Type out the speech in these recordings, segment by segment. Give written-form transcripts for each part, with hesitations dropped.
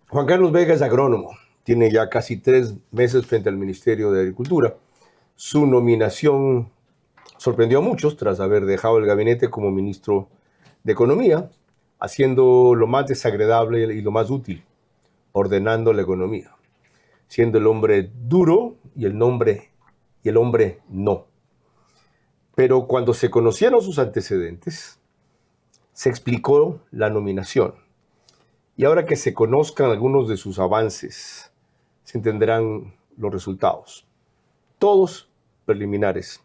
Juan Carlos Vega es agrónomo, tiene ya casi 3 meses frente al Ministerio de Agricultura. Su nominación sorprendió a muchos tras haber dejado el gabinete como ministro de Economía, haciendo lo más desagradable y lo más útil, ordenando la economía, siendo el hombre duro y el hombre no. Pero cuando se conocieron sus antecedentes, se explicó la nominación. Y ahora que se conozcan algunos de sus avances, se entenderán los resultados. Todos preliminares.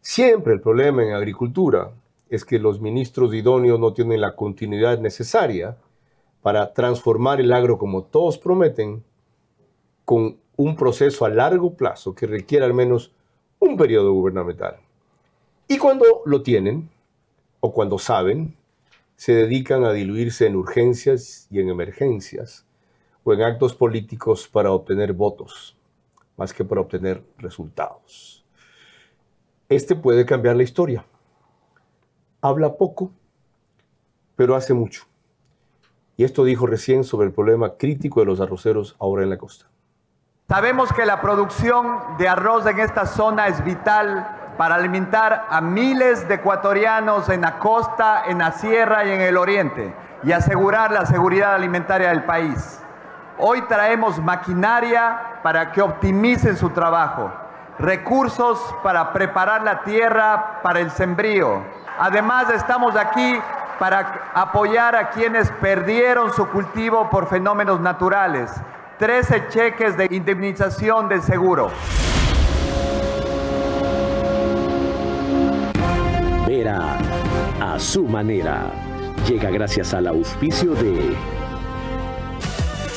Siempre el problema en agricultura es que los ministros idóneos no tienen la continuidad necesaria para transformar el agro como todos prometen, con un proceso a largo plazo que requiere al menos un periodo gubernamental. Y cuando lo tienen, o cuando saben, se dedican a diluirse en urgencias y en emergencias, o en actos políticos para obtener votos, más que para obtener resultados. Este puede cambiar la historia. Habla poco, pero hace mucho. Y esto dijo recién sobre el problema crítico de los arroceros ahora en la costa. Sabemos que la producción de arroz en esta zona es vital para alimentar a miles de ecuatorianos en la costa, en la sierra y en el oriente, y asegurar la seguridad alimentaria del país. Hoy traemos maquinaria para que optimicen su trabajo, recursos para preparar la tierra para el sembrío. Además, estamos aquí para apoyar a quienes perdieron su cultivo por fenómenos naturales. 13 cheques de indemnización del seguro. Vera a su manera. Llega gracias al auspicio de...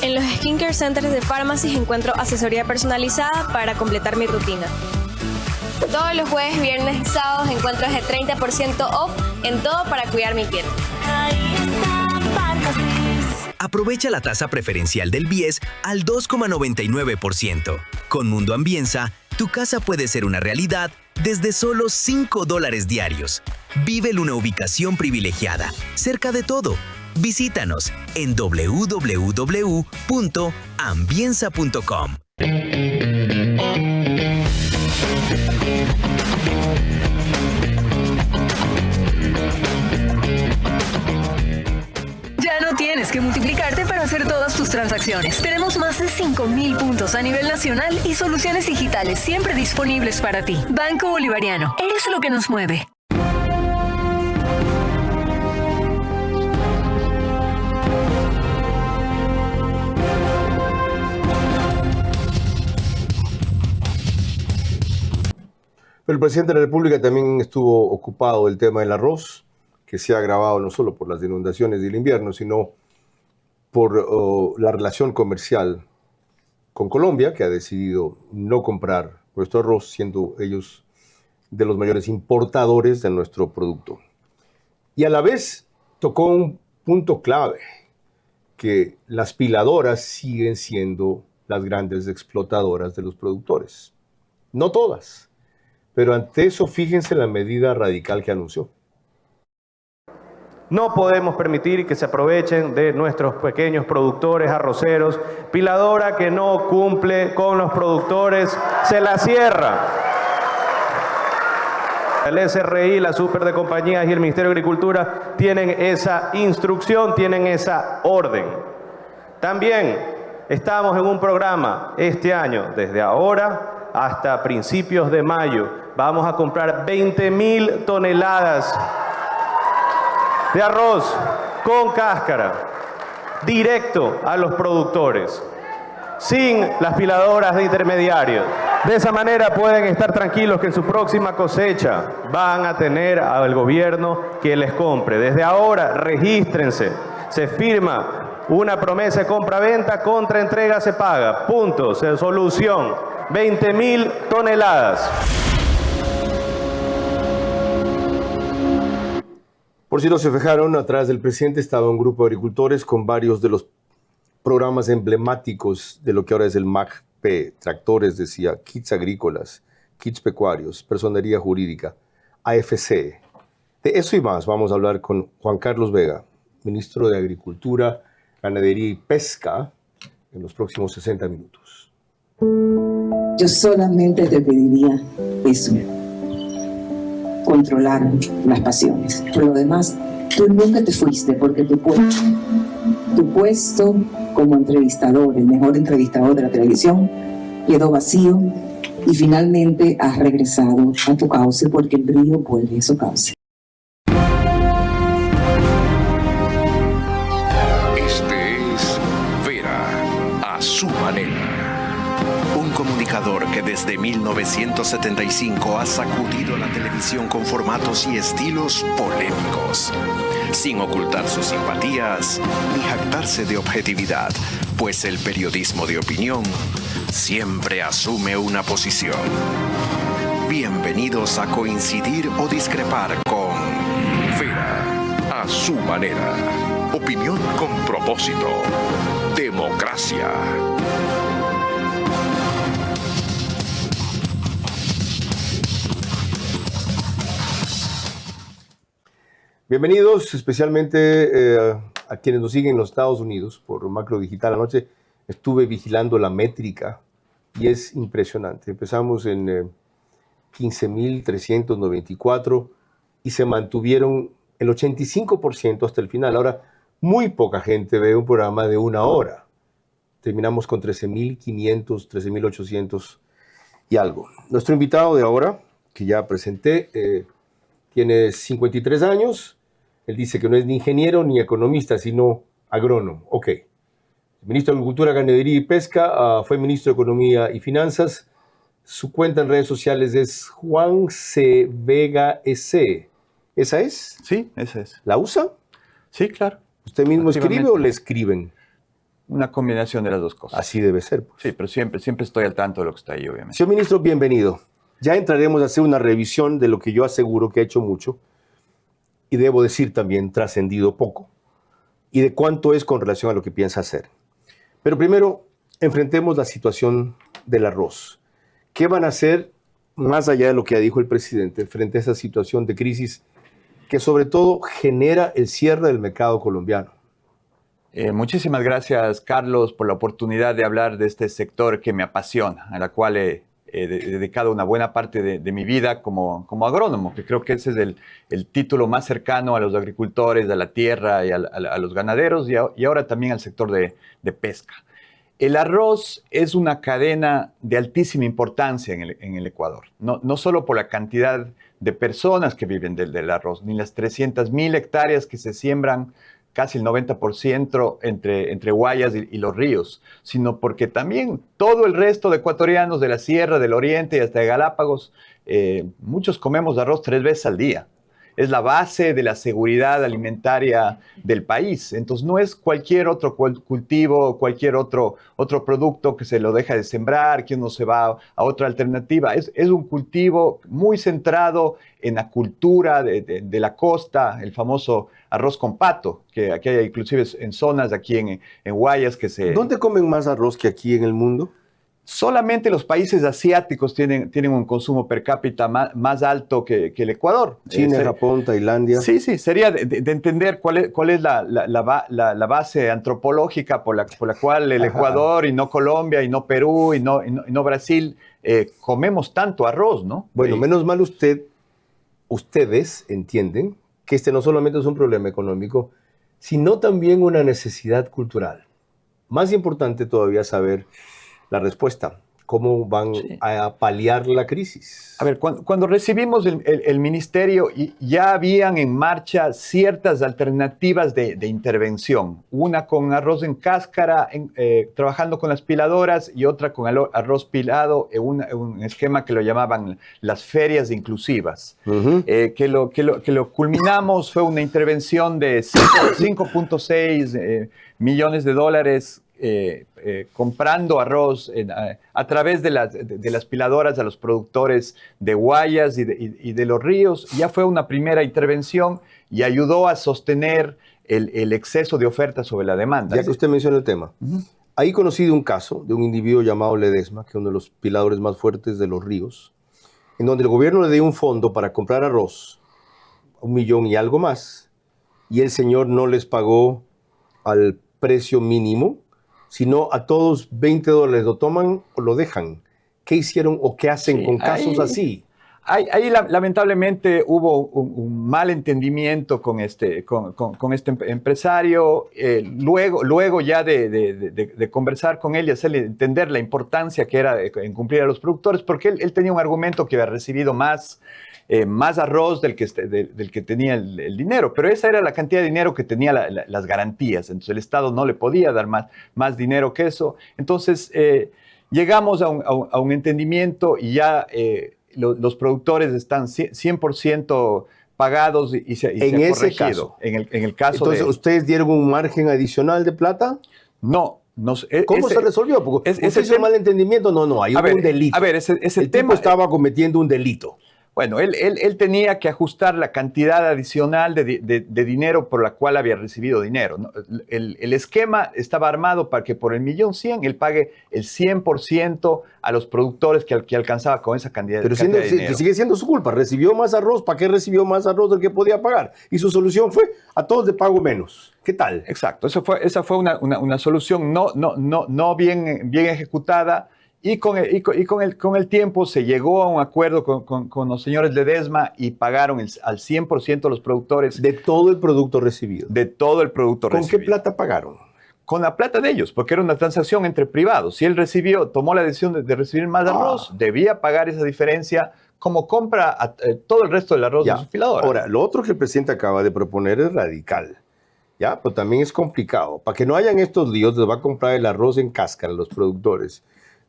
En los Skincare Centers de Pharmacy encuentro asesoría personalizada para completar mi rutina. Todos los jueves, viernes y sábados encuentro ese 30% off en todo para cuidar mi piel. Aprovecha la tasa preferencial del BIES al 2,99%. Con Mundo Ambienza, tu casa puede ser una realidad desde solo $5 diarios. Vive en una ubicación privilegiada, cerca de todo. Visítanos en www.ambienza.com. Ya no tienes que multiplicarte para hacer todas tus transacciones. Tenemos más de 5,000 puntos a nivel nacional y soluciones digitales siempre disponibles para ti. Banco Bolivariano, eres lo que nos mueve. Pero el presidente de la República también estuvo ocupado del tema del arroz, que se ha agravado no solo por las inundaciones del invierno, sino por la relación comercial con Colombia, que ha decidido no comprar nuestro arroz, siendo ellos de los mayores importadores de nuestro producto. Y a la vez tocó un punto clave, que las piladoras siguen siendo las grandes explotadoras de los productores. No todas, pero ante eso fíjense la medida radical que anunció. No podemos permitir que se aprovechen de nuestros pequeños productores arroceros. Piladora que no cumple con los productores, se la cierra. El SRI, la Super de Compañías y el Ministerio de Agricultura tienen esa instrucción, tienen esa orden. También estamos en un programa este año, desde ahora hasta principios de mayo. Vamos a comprar 20,000 toneladas de arroz con cáscara, directo a los productores, sin las piladoras de intermediarios. De esa manera pueden estar tranquilos que en su próxima cosecha van a tener al gobierno que les compre. Desde ahora, regístrense, se firma una promesa de compra-venta, contra entrega se paga. Punto, solución, 20,000 toneladas. Por si no se fijaron, atrás del presidente estaba un grupo de agricultores con varios de los programas emblemáticos de lo que ahora es el MACP, tractores, decía, kits agrícolas, kits pecuarios, personería jurídica, AFC. De eso y más vamos a hablar con Juan Carlos Vega, ministro de Agricultura, Ganadería y Pesca, en los próximos 60 minutos. Yo solamente te pediría eso, controlar las pasiones. Por lo demás, tú nunca te fuiste porque tu puesto como entrevistador, el mejor entrevistador de la televisión, quedó vacío y finalmente has regresado a tu cauce porque el brillo vuelve a su cauce. Este es Vera, a su manera. Un comunicador que desde 1975 ha sacudido la televisión con formatos y estilos polémicos, sin ocultar sus simpatías ni jactarse de objetividad, pues el periodismo de opinión siempre asume una posición. Bienvenidos a coincidir o discrepar con Vera, a su manera. Opinión con propósito. Democracia. Bienvenidos especialmente a quienes nos siguen en los Estados Unidos por Macro Digital. Anoche estuve vigilando la métrica y es impresionante. Empezamos en 15.394 y se mantuvieron el 85% hasta el final. Ahora, muy poca gente ve un programa de una hora. Terminamos con 13.500, 13.800 y algo. Nuestro invitado de ahora, que ya presenté, tiene 53 años. Él dice que no es ni ingeniero ni economista, sino agrónomo. Ok. Ministro de Agricultura, Ganadería y Pesca, fue ministro de Economía y Finanzas. Su cuenta en redes sociales es Juan C. Vega S. ¿Esa es? Sí, esa es. ¿La usa? Sí, claro. ¿Usted mismo escribe o le escriben? Una combinación de las dos cosas. Así debe ser, pues. Sí, pero siempre estoy al tanto de lo que está ahí, obviamente. Señor ministro, bienvenido. Ya entraremos a hacer una revisión de lo que yo aseguro que ha hecho mucho, y debo decir también trascendido poco, y de cuánto es con relación a lo que piensa hacer. Pero primero, enfrentemos la situación del arroz. ¿Qué van a hacer, más allá de lo que ya dijo el presidente, frente a esa situación de crisis que sobre todo genera el cierre del mercado colombiano? Muchísimas gracias, Carlos, por la oportunidad de hablar de este sector que me apasiona, a la cual he dedicado una buena parte de mi vida como agrónomo, que creo que ese es el título más cercano a los agricultores, a la tierra y a los ganaderos, y ahora también al sector de pesca. El arroz es una cadena de altísima importancia en el Ecuador, no solo por la cantidad de personas que viven del arroz, ni las 300.000 hectáreas que se siembran, casi el 90% entre Guayas y los ríos, sino porque también todo el resto de ecuatorianos de la sierra, del oriente y hasta de Galápagos, muchos comemos arroz 3 veces al día. Es la base de la seguridad alimentaria del país. Entonces no es cualquier otro cultivo, cualquier otro producto que se lo deja de sembrar, que uno se va a otra alternativa. Es un cultivo muy centrado en la cultura de la costa, el famoso arroz con pato, que aquí hay inclusive en zonas aquí en Guayas que se... ¿Dónde comen más arroz que aquí en el mundo? Solamente los países asiáticos tienen un consumo per cápita más alto que el Ecuador. China, Japón, Tailandia. Sí, sería de entender cuál es la base antropológica por la cual el Ecuador y no Colombia y no Perú y no Brasil comemos tanto arroz, ¿no? Bueno, menos mal ustedes entienden que este no solamente es un problema económico, sino también una necesidad cultural. Más importante todavía saber la respuesta. ¿Cómo van a paliar la crisis? A ver, cuando recibimos el ministerio, ya habían en marcha ciertas alternativas de intervención. Una con arroz en cáscara, trabajando con las piladoras, y otra con arroz pilado, un esquema que lo llamaban las ferias inclusivas. Que lo culminamos fue una intervención de 5.6 millones de dólares comprando arroz a través de las piladoras a los productores de Guayas y de los ríos. Ya fue una primera intervención y ayudó a sostener el exceso de oferta sobre la demanda. Ya que usted menciona el tema, ahí conocí un caso de un individuo llamado Ledesma, que es uno de los piladores más fuertes de los ríos, en donde el gobierno le dio un fondo para comprar arroz, 1 millón y algo más, y el señor no les pagó al precio mínimo sino a todos $20, ¿lo toman o lo dejan? ¿Qué hicieron o qué hacen con casos así? Ahí lamentablemente hubo un mal entendimiento con este empresario. Luego ya de conversar con él y hacerle entender la importancia que era en cumplir a los productores, porque él tenía un argumento que había recibido más arroz del que tenía el dinero, pero esa era la cantidad de dinero que tenía las garantías. Entonces el Estado no le podía dar más dinero que eso. Entonces llegamos a un entendimiento y ya los productores están 100% pagados y se en ha ese corregido. caso. En el caso entonces, ¿ustedes dieron un margen adicional de plata? No. ¿Cómo se resolvió? Porque ese es un malentendimiento. No, hay un delito. A ver, ese el tema tipo estaba cometiendo un delito. Bueno, él tenía que ajustar la cantidad adicional de dinero por la cual había recibido dinero, ¿no? El esquema estaba armado para que por el 1.100.000 él pague el 100% a los productores que alcanzaba con esa cantidad de dinero. Sigue siendo su culpa. Recibió más arroz. ¿Para qué recibió más arroz del que podía pagar? Y su solución fue: a todos le pago menos. ¿Qué tal? Exacto. Esa fue una solución no bien ejecutada. Y con el tiempo se llegó a un acuerdo con los señores Ledesma y pagaron al 100% los productores. De todo el producto recibido. De todo el producto recibido. ¿Con qué plata pagaron? Con la plata de ellos, porque era una transacción entre privados. Si él tomó la decisión de recibir más arroz, debía pagar esa diferencia como compra a todo el resto del arroz de su filadora. Ahora, lo otro que el presidente acaba de proponer es radical. ¿Ya? Pero también es complicado. Para que no hayan estos líos, les va a comprar el arroz en cáscara a los productores.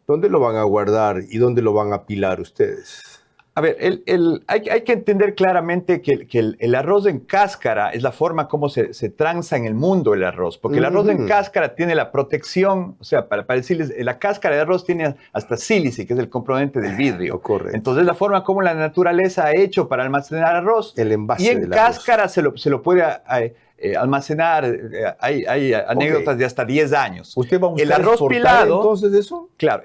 ¿Dónde lo van a guardar y dónde lo van a apilar ustedes? A ver, hay que entender claramente que el arroz en cáscara es la forma como se tranza en el mundo el arroz, porque el arroz en cáscara tiene la protección, o sea, para decirles, la cáscara de arroz tiene hasta sílice, que es el componente del vidrio. Correcto. Entonces, la forma como la naturaleza ha hecho para almacenar arroz. El envase y en cáscara se lo puede almacenar. Hay anécdotas de hasta 10 años. ¿Usted va a buscar el arroz pilado, entonces eso? Claro,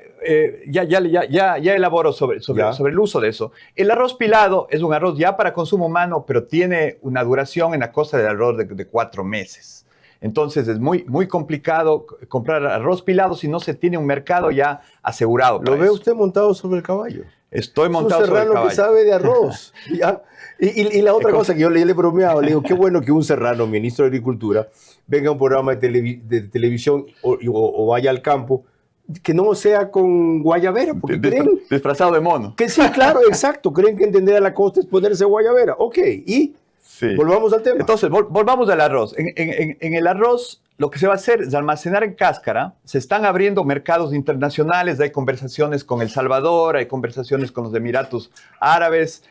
ya elaboro sobre el uso de eso. El arroz pilado es un arroz ya para consumo humano, pero tiene una duración en la costa del arroz de 4 meses. Entonces es muy complicado comprar arroz pilado si no se tiene un mercado ya asegurado. ¿Lo ve usted montado sobre el caballo? Estoy montado sobre el caballo. Es un serrano que sabe de arroz. ¿Ya? Y la otra cosa que yo le he bromeado, le digo, qué bueno que un serrano, ministro de Agricultura, venga a un programa de televisión o vaya al campo, que no sea con guayabera, porque creen... Disfrazado de mono. Que sí, claro, exacto. Creen que entender a la costa es ponerse guayabera. Ok, y volvamos al tema. Entonces, volvamos al arroz. En el arroz, lo que se va a hacer es almacenar en cáscara. Se están abriendo mercados internacionales. Hay conversaciones con El Salvador, hay conversaciones con los Emiratos Árabes.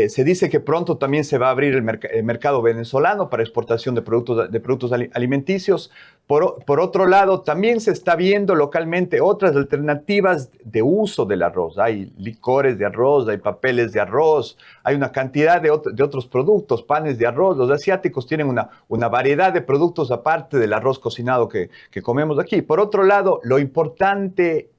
Se dice que pronto también se va a abrir el mercado venezolano para exportación de productos alimenticios. Por otro lado, también se está viendo localmente otras alternativas de uso del arroz. Hay licores de arroz, hay papeles de arroz, hay una cantidad de otros productos, panes de arroz. Los asiáticos tienen una variedad de productos aparte del arroz cocinado que comemos aquí. Por otro lado, lo importante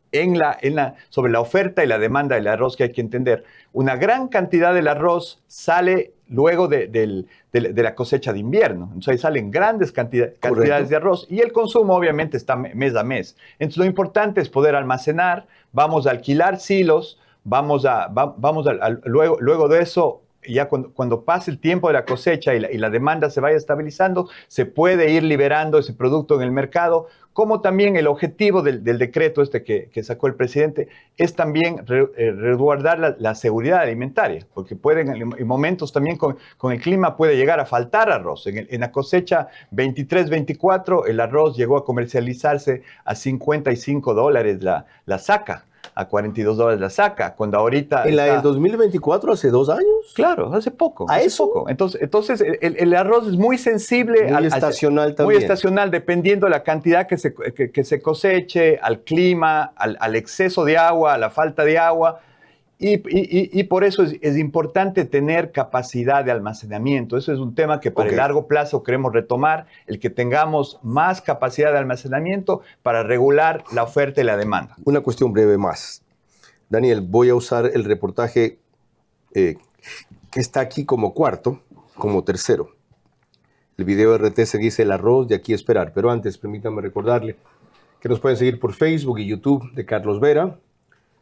sobre la oferta y la demanda del arroz que hay que entender. Una gran cantidad del arroz sale luego de la cosecha de invierno. Entonces ahí salen grandes cantidades de arroz y el consumo obviamente está mes a mes. Entonces lo importante es poder almacenar, vamos a alquilar silos, luego de eso, ya cuando pase el tiempo de la cosecha y la demanda se vaya estabilizando, se puede ir liberando ese producto en el mercado, como también el objetivo del decreto que sacó el presidente es también resguardar la seguridad alimentaria, porque en momentos también con el clima puede llegar a faltar arroz. En la cosecha 23-24 el arroz llegó a comercializarse a $55 la saca, a $42 la saca, cuando ahorita... ¿En la del 2024, hace 2 años? Claro, hace poco. ¿A eso? Poco. Entonces el arroz es muy sensible. Muy estacional también. Muy estacional, dependiendo de la cantidad que se coseche, al clima, al exceso de agua, a la falta de agua. Y por eso es importante tener capacidad de almacenamiento. Eso es un tema que para el largo plazo queremos retomar, el que tengamos más capacidad de almacenamiento para regular la oferta y la demanda. Una cuestión breve más. Daniel, voy a usar el reportaje que está aquí como tercero. El video RT se dice el arroz de aquí a esperar, pero antes permítame recordarle que nos pueden seguir por Facebook y YouTube de Carlos Vera,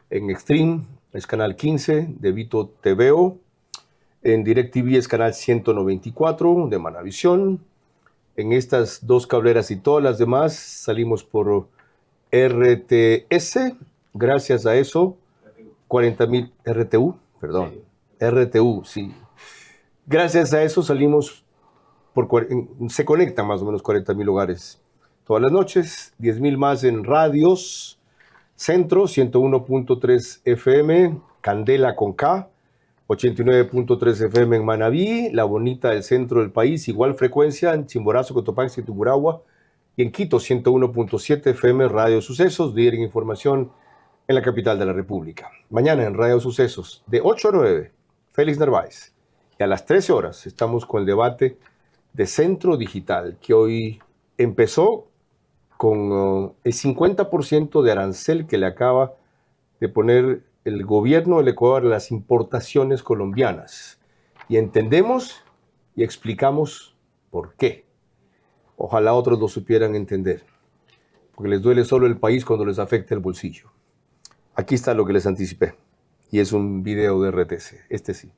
en Extreme es canal 15 de Vito TVO, en DirecTV es canal 194 de Manavisión, en estas dos cableras y todas las demás salimos por RTS, gracias a eso, 40,000 RTU, perdón, RTU, sí. Gracias a eso salimos, se conectan más o menos 40,000 hogares todas las noches, 10,000 más en radios, Centro, 101.3 FM, Candela con K, 89.3 FM en Manabí, La Bonita del centro del país, igual frecuencia en Chimborazo, Cotopaxi y Tungurahua, y en Quito, 101.7 FM, Radio Sucesos, líder en información en la capital de la República. Mañana en Radio Sucesos, de 8 a 9, Félix Narváez. Y a las 13 horas estamos con el debate de Centro Digital, que hoy empezó con el 50% de arancel que le acaba de poner el gobierno del Ecuador a las importaciones colombianas. Y entendemos y explicamos por qué. Ojalá otros lo supieran entender, porque les duele solo el país cuando les afecta el bolsillo. Aquí está lo que les anticipé, y es un video de RTS, este sí.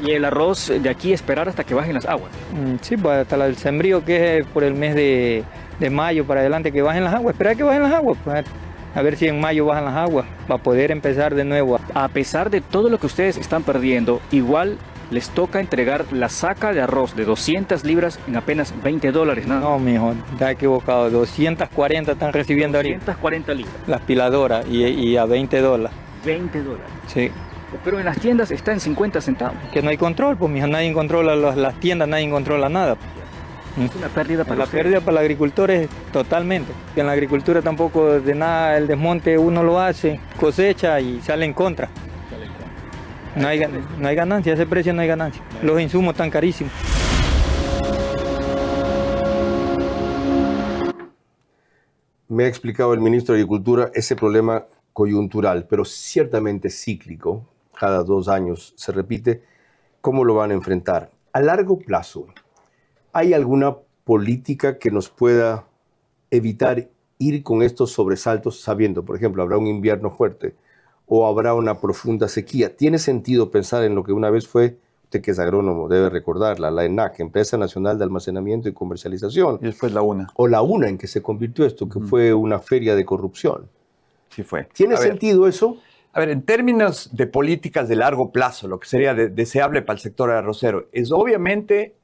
¿Y el arroz de aquí esperar hasta que bajen las aguas? Sí, pues hasta el sembrío, que es por el mes de mayo para adelante, que bajen las aguas, esperar que bajen las aguas, pues, a ver si en mayo bajan las aguas, para poder empezar de nuevo. A pesar de todo lo que ustedes están perdiendo, igual les toca entregar la saca de arroz de 200 libras en apenas $20, ¿no? No, mijo, está equivocado, 240 están recibiendo 240 libras. las piladoras y a $20. $20. Sí. Pero en las tiendas está en 50 centavos. Que no hay control, pues, mijo, nadie controla las tiendas, nadie controla nada. Es una pérdida para la ustedes. pérdida para el agricultor es totalmente. En la agricultura tampoco de nada, el desmonte uno lo hace, cosecha y sale en contra. No hay ganancia, ese precio no hay ganancia. Los insumos están carísimos. Me ha explicado el ministro de Agricultura ese problema coyuntural, pero ciertamente cíclico, cada 2 años se repite. ¿Cómo lo van a enfrentar? A largo plazo, ¿hay alguna política que nos pueda evitar ir con estos sobresaltos sabiendo, por ejemplo, habrá un invierno fuerte o habrá una profunda sequía? ¿Tiene sentido pensar en lo que una vez fue, usted que es agrónomo debe recordarla, la ENAC, Empresa Nacional de Almacenamiento y Comercialización? Y después la UNA. O la UNA, en que se convirtió esto, que fue una feria de corrupción. Sí fue. ¿Tiene sentido eso? A ver, en términos de políticas de largo plazo, lo que sería deseable para el sector arrocero es obviamente,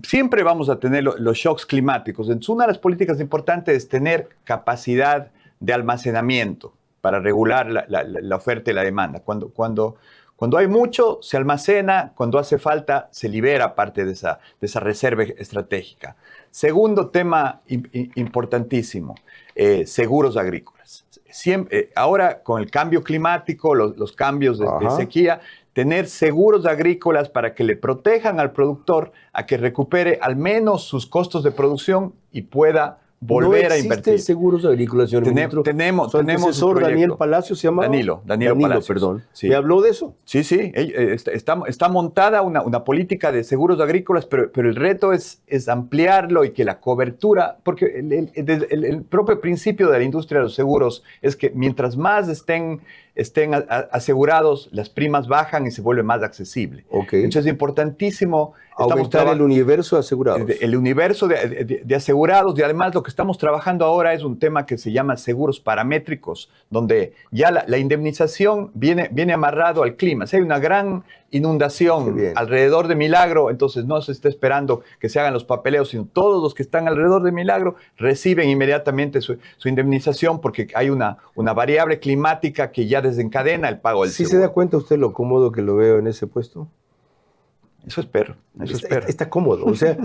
siempre vamos a tener los shocks climáticos. Entonces, una de las políticas importantes es tener capacidad de almacenamiento para regular la oferta y la demanda. Cuando hay mucho, se almacena, cuando hace falta, se libera parte de esa reserva estratégica. Segundo tema importantísimo, seguros agrícolas. Ahora, con el cambio climático, los cambios de sequía, tener seguros agrícolas para que le protejan al productor a que recupere al menos sus costos de producción y pueda volver a invertir. ¿No existen seguros agrícolas, señor ministro? Tenemos un asesor, Daniel Palacio, ¿se llama? Danilo Palacios. Perdón. Sí. ¿Me habló de eso? Sí. Está montada una política de seguros agrícolas, pero el reto es ampliarlo y que la cobertura, porque el propio principio de la industria de los seguros es que mientras más estén asegurados, las primas bajan y se vuelve más accesible. Okay. Entonces es importantísimo aumentar el universo de asegurados. El universo de asegurados, y además lo que estamos trabajando ahora es un tema que se llama seguros paramétricos, donde ya la indemnización viene amarrado al clima. Si hay una gran inundación alrededor de Milagro, entonces no se está esperando que se hagan los papeleos, sino todos los que están alrededor de Milagro reciben inmediatamente su indemnización, porque hay una variable climática que ya desencadena el pago del seguro. ¿Sí se da cuenta usted lo cómodo que lo veo en ese puesto? Eso espero. Está cómodo, o sea,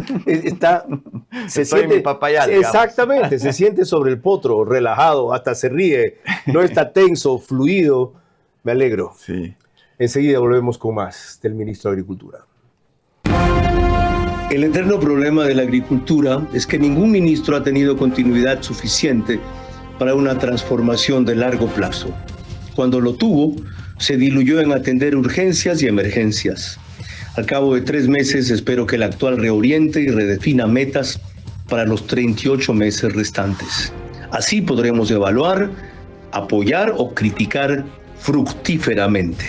se siente en mi papayal, digamos. Exactamente, se siente sobre el potro, relajado, hasta se ríe, no está tenso, fluido. Me alegro. Sí. Enseguida volvemos con más del ministro de Agricultura. El eterno problema de la agricultura es que ningún ministro ha tenido continuidad suficiente para una transformación de largo plazo. Cuando lo tuvo, se diluyó en atender urgencias y emergencias. Al cabo de 3 meses espero que el actual reoriente y redefina metas para los 38 meses restantes. Así podremos evaluar, apoyar o criticar fructíferamente.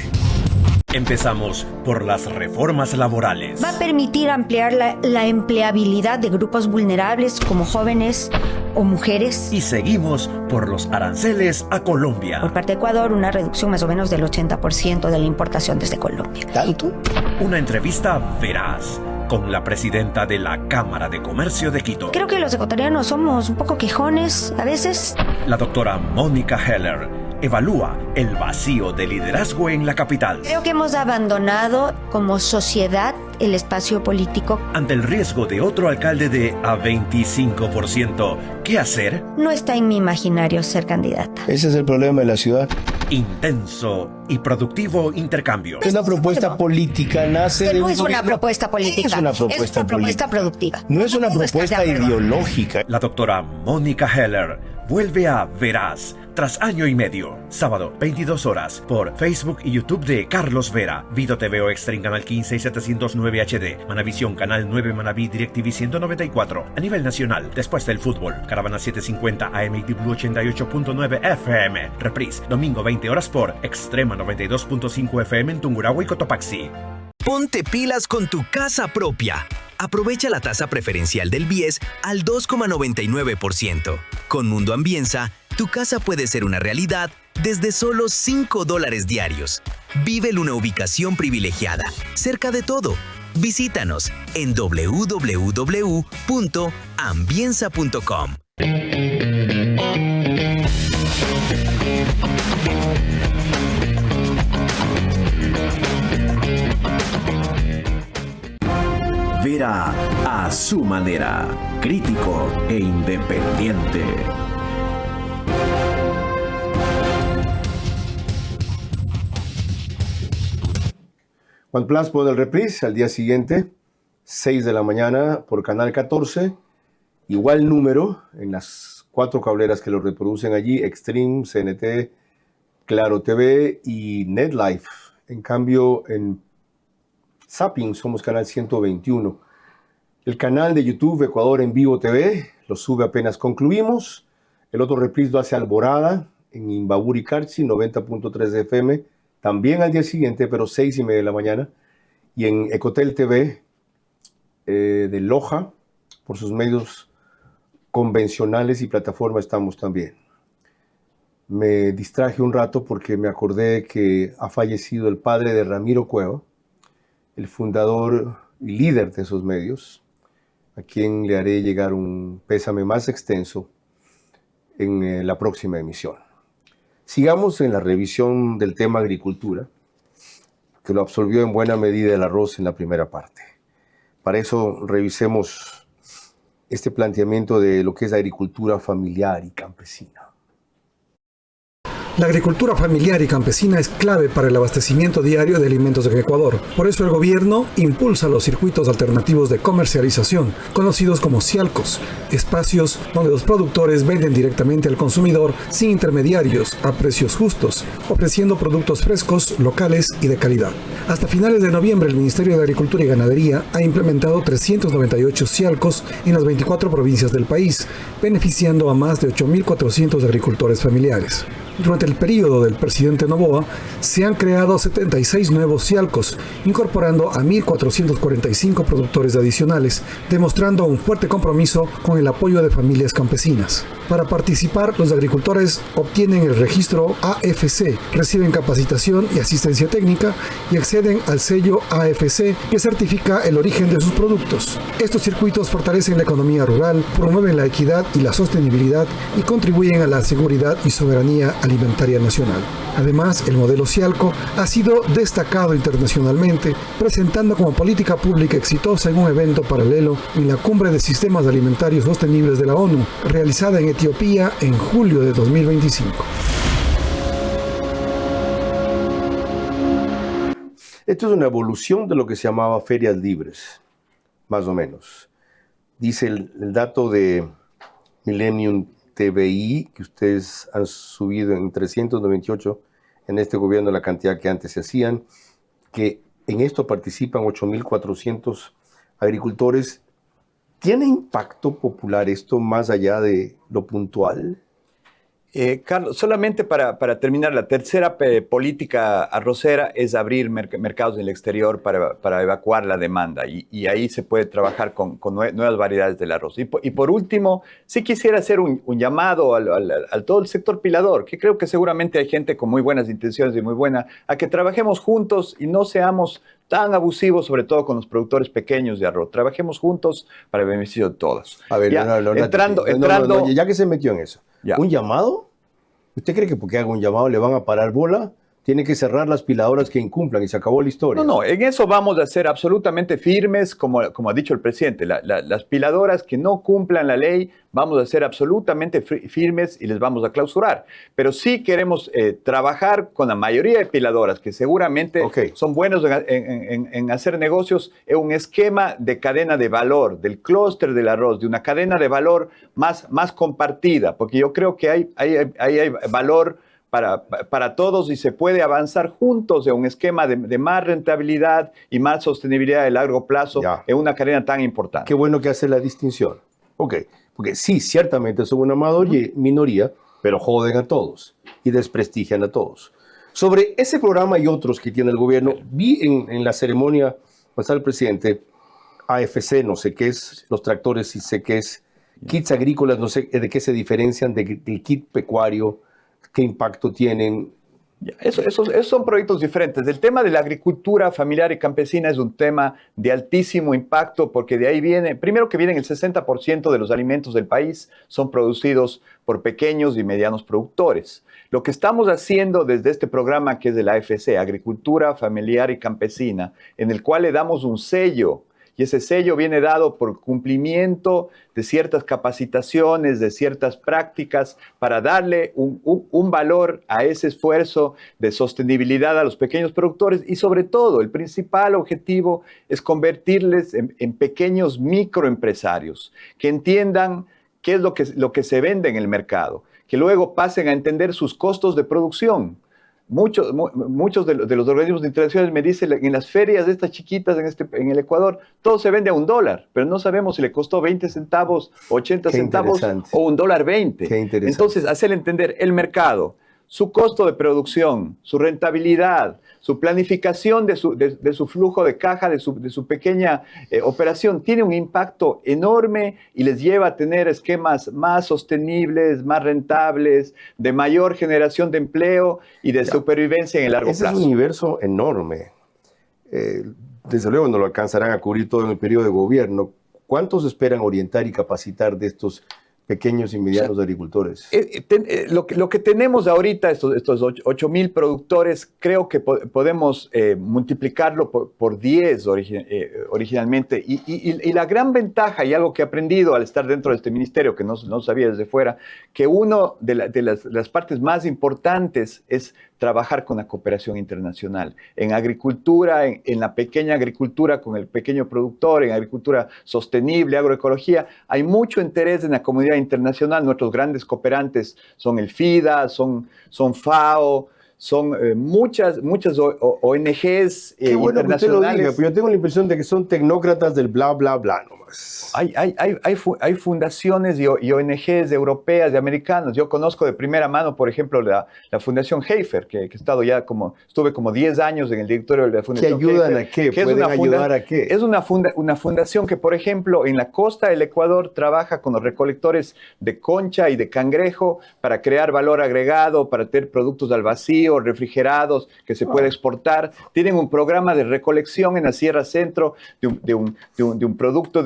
Empezamos por las reformas laborales. Va a permitir ampliar la empleabilidad de grupos vulnerables como jóvenes o mujeres. Y seguimos por los aranceles a Colombia. Por parte de Ecuador, una reducción más o menos del 80% de la importación desde Colombia. ¿Tanto? Una entrevista veraz con la presidenta de la Cámara de Comercio de Quito. Creo que los ecuatorianos somos un poco quejones a veces. La doctora Mónica Heller evalúa el vacío de liderazgo en la capital. Creo que hemos abandonado como sociedad el espacio político. Ante el riesgo de otro alcalde de a 25%, ¿qué hacer? No está en mi imaginario ser candidata. Ese es el problema de la ciudad. Intenso y productivo intercambio. Es una propuesta política, nace de no un es una propuesta política. Es una propuesta productiva. No es una propuesta ideológica. La doctora Mónica Heller vuelve a Veraz tras año y medio. Sábado, 22 horas, por Facebook y YouTube de Carlos Vera. Vido TV o Extra en Canal 15 y 709 HD. Manavisión, Canal 9 Manaví, DirecTV 194. A nivel nacional, después del fútbol. Caravana 750 AM y Blue 88.9 FM. Reprise, domingo 20 horas por Extrema 92.5 FM en Tungurahua y Cotopaxi. Ponte pilas con tu casa propia. Aprovecha la tasa preferencial del BIES al 2,99%. Con Mundo Ambienza, tu casa puede ser una realidad desde solo $5 diarios. Vive en una ubicación privilegiada, cerca de todo. Visítanos en www.ambienza.com. Vera a su manera, crítico e independiente. Juan Plus pone el reprise al día siguiente, 6 de la mañana por Canal 14, igual número en las 4 cableras que lo reproducen allí, Extreme, CNT, Claro TV y NetLife. En cambio, en Zapping somos canal 121. El canal de YouTube Ecuador en Vivo TV lo sube apenas concluimos. El otro reprise lo hace Alborada en Imbabura y Carchi, 90.3 de FM. También al día siguiente, pero 6:30 de la mañana. Y en Ecotel TV de Loja, por sus medios convencionales y plataforma estamos también. Me distraje un rato porque me acordé que ha fallecido el padre de Ramiro Cueva, el fundador y líder de esos medios, a quien le haré llegar un pésame más extenso en la próxima emisión. Sigamos en la revisión del tema agricultura, que lo absorbió en buena medida el arroz en la primera parte. Para eso revisemos este planteamiento de lo que es la agricultura familiar y campesina. La agricultura familiar y campesina es clave para el abastecimiento diario de alimentos en Ecuador. Por eso el gobierno impulsa los circuitos alternativos de comercialización, conocidos como cialcos, espacios donde los productores venden directamente al consumidor sin intermediarios, a precios justos, ofreciendo productos frescos, locales y de calidad. Hasta finales de noviembre, el Ministerio de Agricultura y Ganadería ha implementado 398 cialcos en las 24 provincias del país, beneficiando a más de 8.400 agricultores familiares. Durante el periodo del presidente Noboa, se han creado 76 nuevos cialcos, incorporando a 1.445 productores adicionales, demostrando un fuerte compromiso con el apoyo de familias campesinas. Para participar, los agricultores obtienen el registro AFC, reciben capacitación y asistencia técnica y acceden al sello AFC, que certifica el origen de sus productos. Estos circuitos fortalecen la economía rural, promueven la equidad y la sostenibilidad y contribuyen a la seguridad y soberanía alimentaria nacional. Además, el modelo cialco ha sido destacado internacionalmente, presentando como política pública exitosa en un evento paralelo en la Cumbre de Sistemas Alimentarios Sostenibles de la ONU, realizada en Etiopía en julio de 2025. Esto es una evolución de lo que se llamaba ferias libres, más o menos. Dice el dato de Millennium TVI, que ustedes han subido en 398 en este gobierno la cantidad que antes se hacían, que en esto participan 8.400 agricultores ¿Tiene impacto popular esto más allá de lo puntual? Carlos, solamente para terminar, la tercera política arrocera es abrir mercados del exterior para evacuar la demanda y ahí se puede trabajar con nuevas variedades del arroz. Y por último, sí quisiera hacer un llamado al todo el sector pilador, que creo que seguramente hay gente con muy buenas intenciones y muy buena, a que trabajemos juntos y no seamos tan abusivos, sobre todo con los productores pequeños de arroz. Trabajemos juntos para el beneficio de todos. A ver, ya, entrando, ya que se metió en eso, ¿un llamado? ¿Usted cree que porque haga un llamado le van a parar bola? Tiene que cerrar las piladoras que incumplan y se acabó la historia. No, en eso vamos a ser absolutamente firmes, como ha dicho el presidente. Las piladoras que no cumplan la ley, vamos a ser absolutamente firmes y les vamos a clausurar. Pero sí queremos trabajar con la mayoría de piladoras, que seguramente son buenos en hacer negocios, en un esquema de cadena de valor, del clúster del arroz, de una cadena de valor más compartida, porque yo creo que hay valor para todos y se puede avanzar juntos en un esquema de más rentabilidad y más sostenibilidad de largo plazo en una cadena tan importante. Qué bueno que hace la distinción. Porque sí, ciertamente son una minoría, pero joden a todos y desprestigian a todos. Sobre ese programa y otros que tiene el gobierno, vi en la ceremonia pasada el presidente, AFC, no sé qué es, los tractores sí sé qué es, kits agrícolas, no sé de qué se diferencian del kit pecuario. ¿Qué impacto tienen? Esos son proyectos diferentes. El tema de la agricultura familiar y campesina es un tema de altísimo impacto porque de ahí viene, primero que vienen el 60% de los alimentos del país son producidos por pequeños y medianos productores. Lo que estamos haciendo desde este programa que es de la AFC, Agricultura Familiar y Campesina, en el cual le damos un sello. Y ese sello viene dado por cumplimiento de ciertas capacitaciones, de ciertas prácticas, para darle un valor a ese esfuerzo de sostenibilidad a los pequeños productores. Y sobre todo, el principal objetivo es convertirles en pequeños microempresarios, que entiendan qué es lo que se vende en el mercado, que luego pasen a entender sus costos de producción. Muchos de los organismos internacionales me dicen en las ferias de estas chiquitas en el Ecuador, todo se vende a $1, pero no sabemos si le costó 20 centavos, 80 centavos o $1.20. Entonces, hacerle entender el mercado, su costo de producción, su rentabilidad, su planificación de su flujo de caja, de su pequeña operación, tiene un impacto enorme y les lleva a tener esquemas más sostenibles, más rentables, de mayor generación de empleo y de supervivencia en el largo plazo. Es un universo enorme. Desde luego no lo alcanzarán a cubrir todo en el periodo de gobierno. ¿Cuántos esperan orientar y capacitar de estos pequeños y medianos agricultores? Lo que tenemos ahorita, estos 8,000 productores, creo que podemos multiplicarlo por 10 originalmente. Y la gran ventaja, y algo que he aprendido al estar dentro de este ministerio, que no sabía desde fuera, que una de las partes más importantes es trabajar con la cooperación internacional. En agricultura, en la pequeña agricultura con el pequeño productor, en agricultura sostenible, agroecología, hay mucho interés en la comunidad internacional. Nuestros grandes cooperantes son el FIDA, son FAO, son muchas ONGs Qué bueno internacionales. que usted lo diga, pero yo tengo la impresión de que son tecnócratas del bla, bla, bla nomás. Hay fundaciones y ONGs europeas y americanas. Yo conozco de primera mano, por ejemplo, la Fundación Heifer, que estuve como 10 años en el directorio de la Fundación ¿Que ayudan Heifer, a qué? Que ¿Pueden ayudar a qué? Es una fundación que, por ejemplo, en la costa del Ecuador trabaja con los recolectores de concha y de cangrejo para crear valor agregado, para tener productos al vacío, refrigerados, que se puede exportar. Tienen un programa de recolección en la Sierra Centro de un producto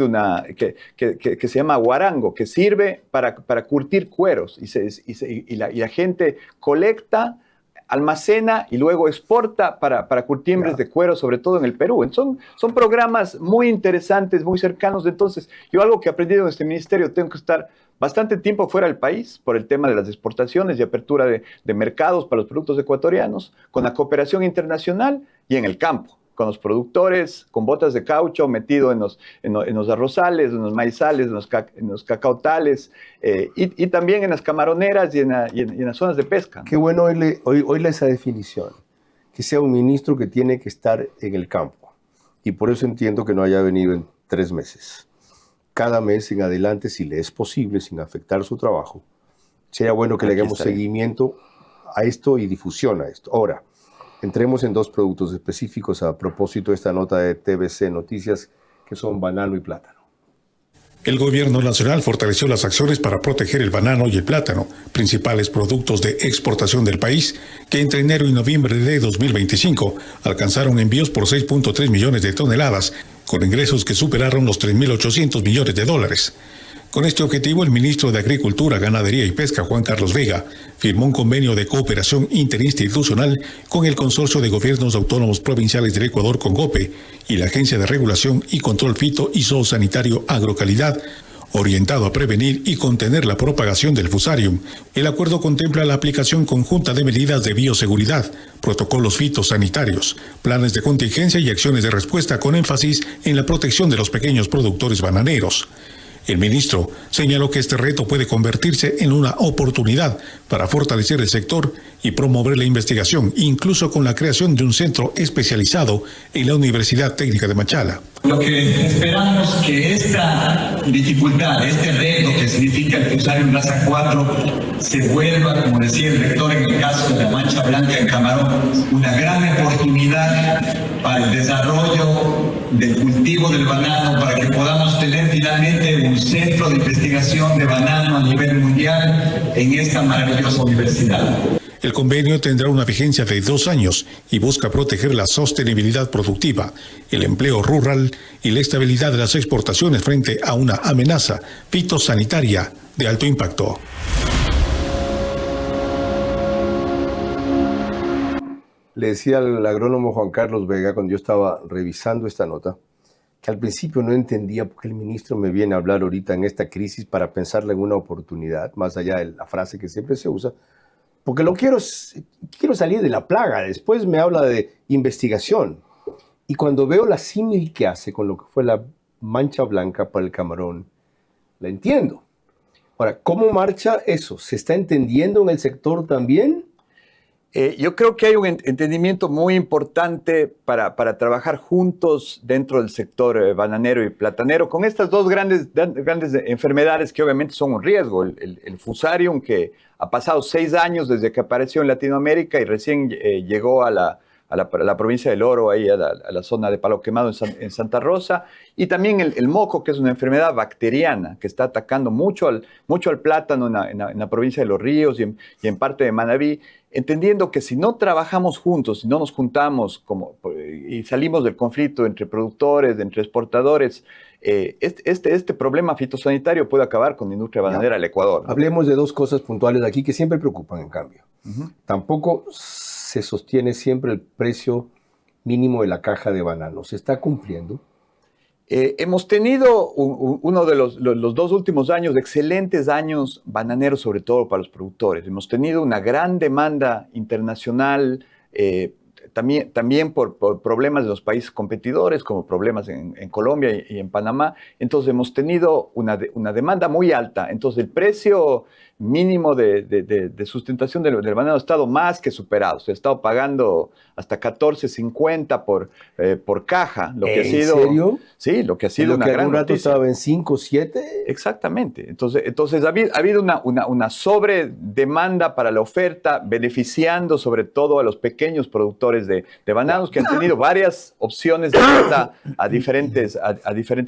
que se llama guarango, que sirve para curtir cueros. Y la gente colecta, almacena y luego exporta para curtiembres de cuero, sobre todo en el Perú. Son programas muy interesantes, muy cercanos. Entonces, yo algo que he aprendido en este ministerio, tengo que estar bastante tiempo fuera del país por el tema de las exportaciones y apertura de mercados para los productos ecuatorianos, con la cooperación internacional y en el campo, con los productores, con botas de caucho metido en los arrozales, en los maizales, en los cacautales, y también en las camaroneras y en las zonas de pesca. Qué bueno oírle esa definición, que sea un ministro que tiene que estar en el campo, y por eso entiendo que no haya venido en 3 meses. cada mes en adelante, si le es posible, sin afectar su trabajo, sería bueno que le hagamos seguimiento a esto y difusión a esto. Ahora, entremos en dos productos específicos a propósito de esta nota de TVC Noticias, que son banano y plátano. El gobierno nacional fortaleció las acciones para proteger el banano y el plátano, principales productos de exportación del país, que entre enero y noviembre de 2025 alcanzaron envíos por 6.3 millones de toneladas, con ingresos que superaron los 3.800 millones de dólares. Con este objetivo, el ministro de Agricultura, Ganadería y Pesca, Juan Carlos Vega, firmó un convenio de cooperación interinstitucional con el Consorcio de Gobiernos Autónomos Provinciales del Ecuador, CONGOPE, y la Agencia de Regulación y Control Fito y Zoosanitario Agrocalidad, orientado a prevenir y contener la propagación del Fusarium. El acuerdo contempla la aplicación conjunta de medidas de bioseguridad, protocolos fitosanitarios, planes de contingencia y acciones de respuesta con énfasis en la protección de los pequeños productores bananeros. El ministro señaló que este reto puede convertirse en una oportunidad para fortalecer el sector y promover la investigación, incluso con la creación de un centro especializado en la Universidad Técnica de Machala. Lo que esperamos que esta dificultad, este reto que significa el Fusarium raza 4, se vuelva, como decía el rector en el caso de la mancha blanca en Camarón, una gran oportunidad para el desarrollo del cultivo del banano, para que podamos tener finalmente un centro de investigación de banano a nivel mundial en esta maravillosa universidad. El convenio tendrá una vigencia de 2 años y busca proteger la sostenibilidad productiva, el empleo rural y la estabilidad de las exportaciones frente a una amenaza fitosanitaria de alto impacto. Le decía al agrónomo Juan Carlos Vega, cuando yo estaba revisando esta nota, que al principio no entendía por qué el ministro me viene a hablar ahorita en esta crisis para pensarla en una oportunidad, más allá de la frase que siempre se usa, porque quiero salir de la plaga. Después me habla de investigación. Y cuando veo la símil que hace con lo que fue la mancha blanca para el camarón, la entiendo. Ahora, ¿cómo marcha eso? ¿Se está entendiendo en el sector también? Yo creo que hay un entendimiento muy importante para trabajar juntos dentro del sector bananero y platanero con estas dos grandes enfermedades que obviamente son un riesgo. El Fusarium, que ha pasado 6 años desde que apareció en Latinoamérica y recién llegó a la provincia del Oro, ahí a la zona de Palo Quemado en Santa Rosa, y también el moco, que es una enfermedad bacteriana que está atacando mucho al plátano en la provincia de Los Ríos y en parte de Manabí, entendiendo que si no trabajamos juntos, si no nos juntamos y salimos del conflicto entre productores, entre exportadores, este problema fitosanitario puede acabar con la industria bananera del Ecuador, ¿no? Hablemos de dos cosas puntuales aquí que siempre preocupan, en cambio. Tampoco se sostiene siempre el precio mínimo de la caja de banano. ¿Se está cumpliendo? Hemos tenido uno de los 2 últimos años, excelentes años bananeros, sobre todo para los productores. Hemos tenido una gran demanda internacional, también por problemas de los países competidores, como problemas en Colombia y en Panamá. Entonces hemos tenido una demanda muy alta. Entonces el precio mínimo de sustentación del banano ha estado más que superado. Se ha estado pagando hasta $14.50 por caja. Lo que ha sido, ¿en serio? Sí, lo que ha sido una gran un rato noticia. estaba en 5, 7. Exactamente. Entonces ha habido una sobredemanda para la oferta, beneficiando sobre todo a los pequeños productores de bananos que han tenido varias opciones de venta a diferentes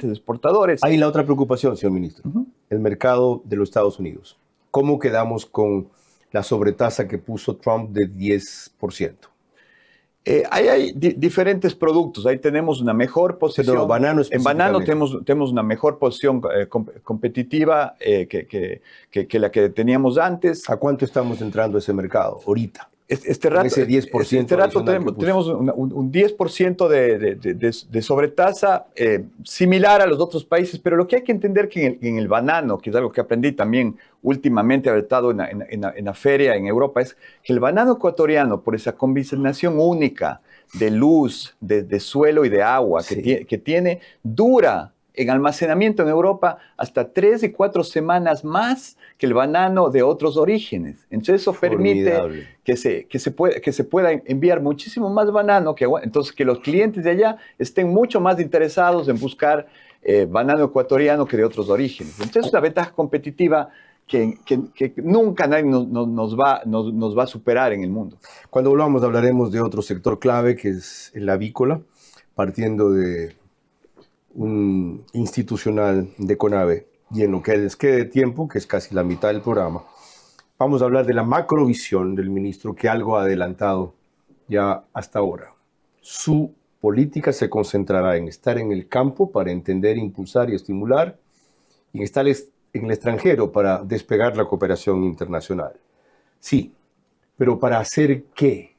exportadores. Hay la otra preocupación, señor ministro, el mercado de los Estados Unidos. ¿Cómo quedamos con la sobretasa que puso Trump de 10%? Hay diferentes productos. Ahí tenemos una mejor posición. Pero banano en banano tenemos una mejor posición competitiva que la que teníamos antes. ¿A cuánto estamos entrando a ese mercado ahorita? Este rato tenemos un 10% de sobretasa similar a los otros países, pero lo que hay que entender que en el banano, que es algo que aprendí también últimamente, haber estado en la feria en Europa, es que el banano ecuatoriano, por esa combinación única de luz, de suelo y de agua que tiene, dura en almacenamiento en Europa hasta 3 y 4 semanas más que el banano de otros orígenes. Entonces eso permite que se pueda enviar muchísimo más banano, entonces que los clientes de allá estén mucho más interesados en buscar banano ecuatoriano que de otros orígenes. Entonces es una ventaja competitiva que nunca nadie nos va a superar en el mundo. Cuando volvamos hablaremos de otro sector clave que es el avícola, partiendo de un institucional de CONAVE, y en lo que les quede tiempo, que es casi la mitad del programa, vamos a hablar de la macrovisión del ministro que algo ha adelantado ya hasta ahora. Su política se concentrará en estar en el campo para entender, impulsar y estimular, y en estar en el extranjero para despegar la cooperación internacional. Sí, pero ¿para hacer qué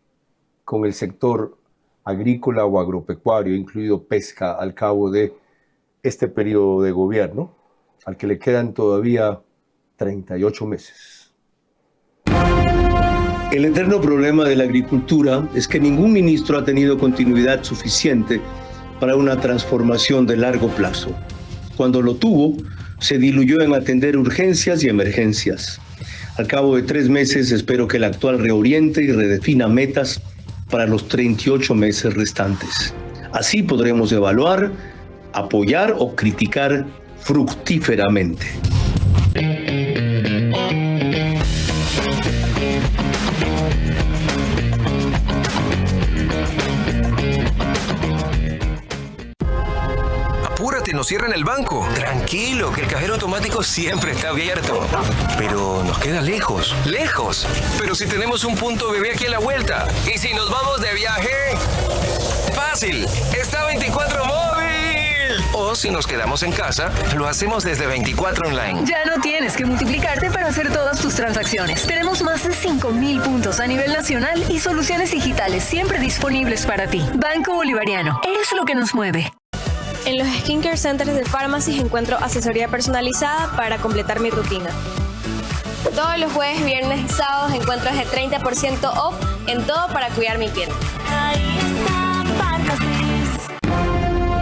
con el sector agrícola o agropecuario, incluido pesca, al cabo de este periodo de gobierno, al que le quedan todavía 38 meses? El eterno problema de la agricultura es que ningún ministro ha tenido continuidad suficiente para una transformación de largo plazo. Cuando lo tuvo, se diluyó en atender urgencias y emergencias. Al cabo de 3 meses, espero que el actual reoriente y redefina metas para los 38 meses restantes. Así podremos evaluar, apoyar o criticar fructíferamente. Apúrate, nos cierran el banco. Tranquilo, que el cajero automático siempre está abierto. Pero nos queda lejos. ¡Lejos! Pero si tenemos un punto bebé aquí a la vuelta. ¿Y si nos vamos de viaje? ¡Fácil! ¡Está 24 móvil! O si nos quedamos en casa, lo hacemos desde 24 online. Ya no tienes que multiplicarte para hacer todas tus transacciones. Tenemos más de 5.000 puntos a nivel nacional y soluciones digitales siempre disponibles para ti. Banco Bolivariano. Eres lo que nos mueve. En los Skincare Centers de Pharmacy encuentro asesoría personalizada para completar mi rutina. Todos los jueves, viernes y sábados encuentros de 30% off en todo para cuidar mi piel. Ahí está Pharmacy.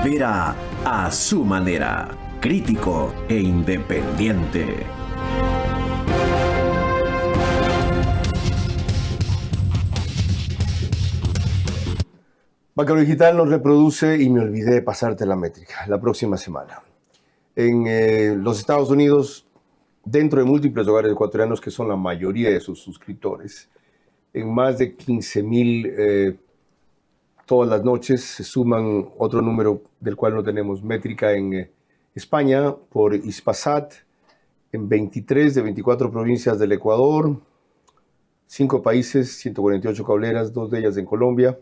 Vera a su manera, crítico e independiente. Macro Digital nos reproduce y me olvidé de pasarte la métrica la próxima semana. En los Estados Unidos, dentro de múltiples hogares ecuatorianos que son la mayoría de sus suscriptores, en más de 15.000 todas las noches se suman otro número del cual no tenemos métrica en España por Hispasat, en 23 de 24 provincias del Ecuador, 5 países, 148 cableras, 2 de ellas en Colombia,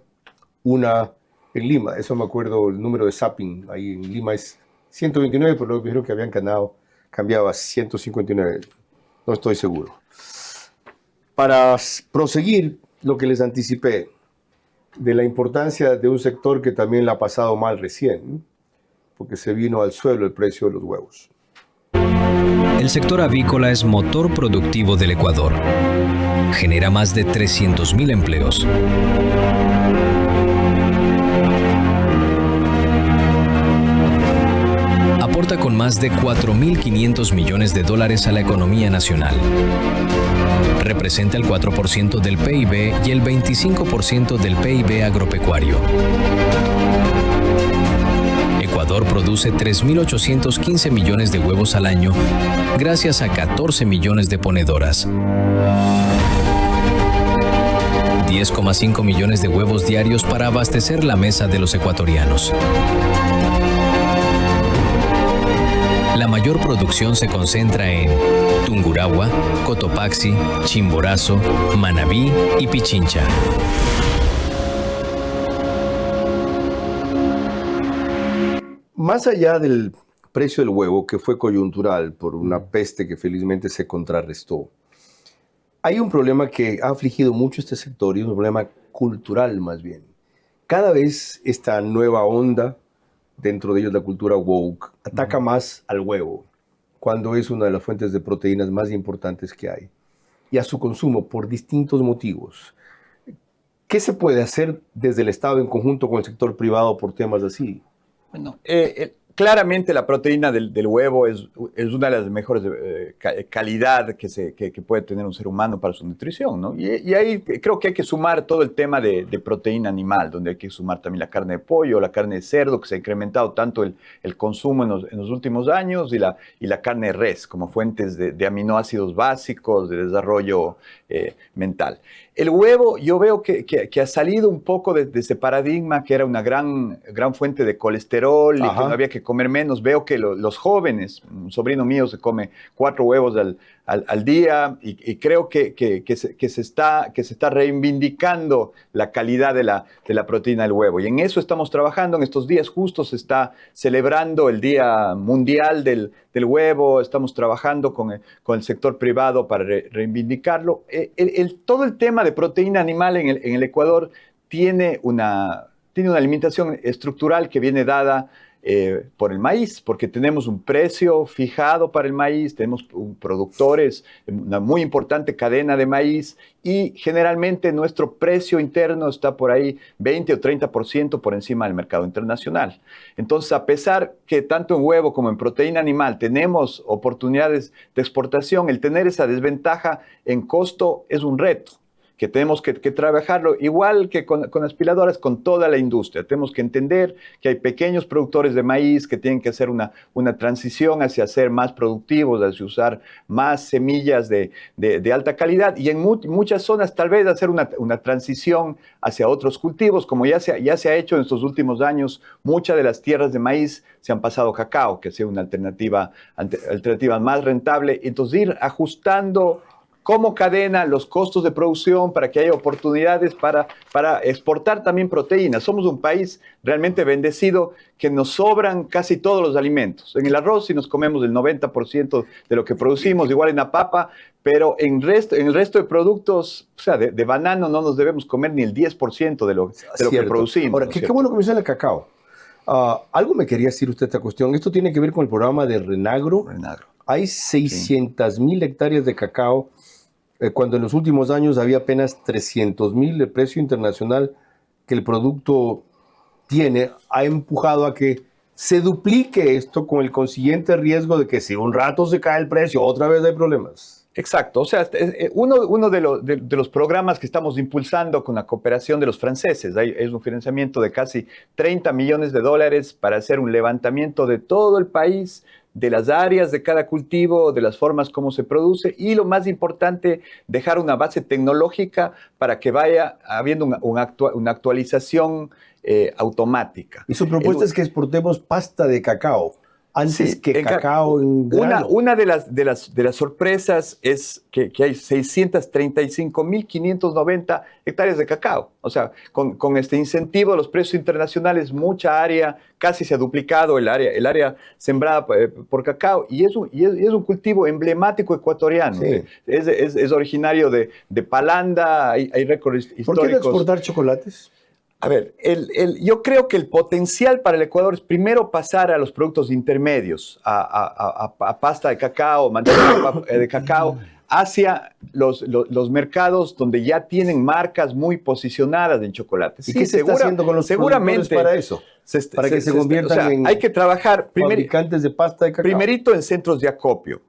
una en Lima. Eso me acuerdo, el número de zapping ahí en Lima es 129, pero luego dijeron que habían cambiado a 159, no estoy seguro. Para proseguir lo que les anticipé de la importancia de un sector que también la ha pasado mal recién, porque se vino al suelo el precio de los huevos. El sector avícola es motor productivo del Ecuador. Genera más de 300.000 empleos. Aporta con más de 4.500 millones de dólares a la economía nacional. Representa el 4% del PIB y el 25% del PIB agropecuario. Ecuador produce 3.815 millones de huevos al año gracias a 14 millones de ponedoras. 10,5 millones de huevos diarios para abastecer la mesa de los ecuatorianos. La mayor producción se concentra en Tungurahua, Cotopaxi, Chimborazo, Manabí y Pichincha. Más allá del precio del huevo, que fue coyuntural por una peste que felizmente se contrarrestó, hay un problema que ha afligido mucho este sector y es un problema cultural más bien. Cada vez esta nueva onda, dentro de ellos la cultura woke, ataca más al huevo, cuando es una de las fuentes de proteínas más importantes que hay, y a su consumo por distintos motivos. ¿Qué se puede hacer desde el Estado en conjunto con el sector privado por temas así? Bueno, claramente la proteína del huevo es una de las mejores calidad que puede tener un ser humano para su nutrición, ¿no? Y ahí creo que hay que sumar todo el tema de proteína animal, donde hay que sumar también la carne de pollo, la carne de cerdo, que se ha incrementado tanto el consumo en los últimos años, y la carne de res como fuentes de aminoácidos básicos, de desarrollo mental. El huevo, yo veo que ha salido un poco de ese paradigma que era una gran fuente de colesterol y que no había que comer menos. Veo que los jóvenes, un sobrino mío se come 4 huevos al día, y creo que se está reivindicando la calidad de la proteína del huevo. Y en eso estamos trabajando. En estos días justos se está celebrando el Día Mundial del Huevo. Estamos trabajando con el sector privado para reivindicarlo. Todo el tema de proteína animal en el Ecuador tiene una alimentación estructural que viene dada por el maíz, porque tenemos un precio fijado para el maíz, tenemos productores, una muy importante cadena de maíz, y generalmente nuestro precio interno está por ahí 20 o 30% por encima del mercado internacional. Entonces, a pesar que tanto en huevo como en proteína animal tenemos oportunidades de exportación, el tener esa desventaja en costo es un reto que tenemos que trabajarlo, igual que con aspiradoras, con toda la industria. Tenemos que entender que hay pequeños productores de maíz que tienen que hacer una transición hacia ser más productivos, hacia usar más semillas de alta calidad, y en muchas zonas tal vez hacer una transición hacia otros cultivos, como ya se ha hecho en estos últimos años. Muchas de las tierras de maíz se han pasado a cacao, que sea una alternativa más rentable. Entonces, ir ajustando como cadena los costos de producción para que haya oportunidades para exportar también proteínas. Somos un país realmente bendecido, que nos sobran casi todos los alimentos. En el arroz sí nos comemos el 90% de lo que producimos, igual en la papa, pero en el resto de productos, o sea, de banano no nos debemos comer ni el 10% de lo que producimos. Ahora, qué bueno que menciona el cacao. Algo me quería decir usted esta cuestión. Esto tiene que ver con el programa de Renagro. Hay 600,000 hectáreas de cacao, cuando en los últimos años había apenas 300,000. El precio internacional que el producto tiene ha empujado a que se duplique esto, con el consiguiente riesgo de que si un rato se cae el precio, otra vez hay problemas. Exacto. O sea, uno de los programas que estamos impulsando con la cooperación de los franceses es un financiamiento de casi $30 millones para hacer un levantamiento de todo el país, de las áreas de cada cultivo, de las formas como se produce, y lo más importante, dejar una base tecnológica para que vaya habiendo una actualización automática. Y su propuesta es que exportemos pasta de cacao antes que cacao en grano. Una de las sorpresas es que hay 635.590 hectáreas de cacao. O sea, con este incentivo de los precios internacionales, mucha área, casi se ha duplicado el área sembrada por cacao, y es un cultivo emblemático ecuatoriano. Sí. Es originario de Palanda, hay récords históricos. ¿Por qué no exportar chocolates? A ver, yo creo que el potencial para el Ecuador es primero pasar a los productos intermedios, a pasta de cacao, mantequilla de cacao, hacia los mercados donde ya tienen marcas muy posicionadas en chocolates. ¿Y qué se está haciendo con los productores para eso? Para que se conviertan en hay que trabajar fabricantes de pasta de cacao. Primerito en centros de acopio,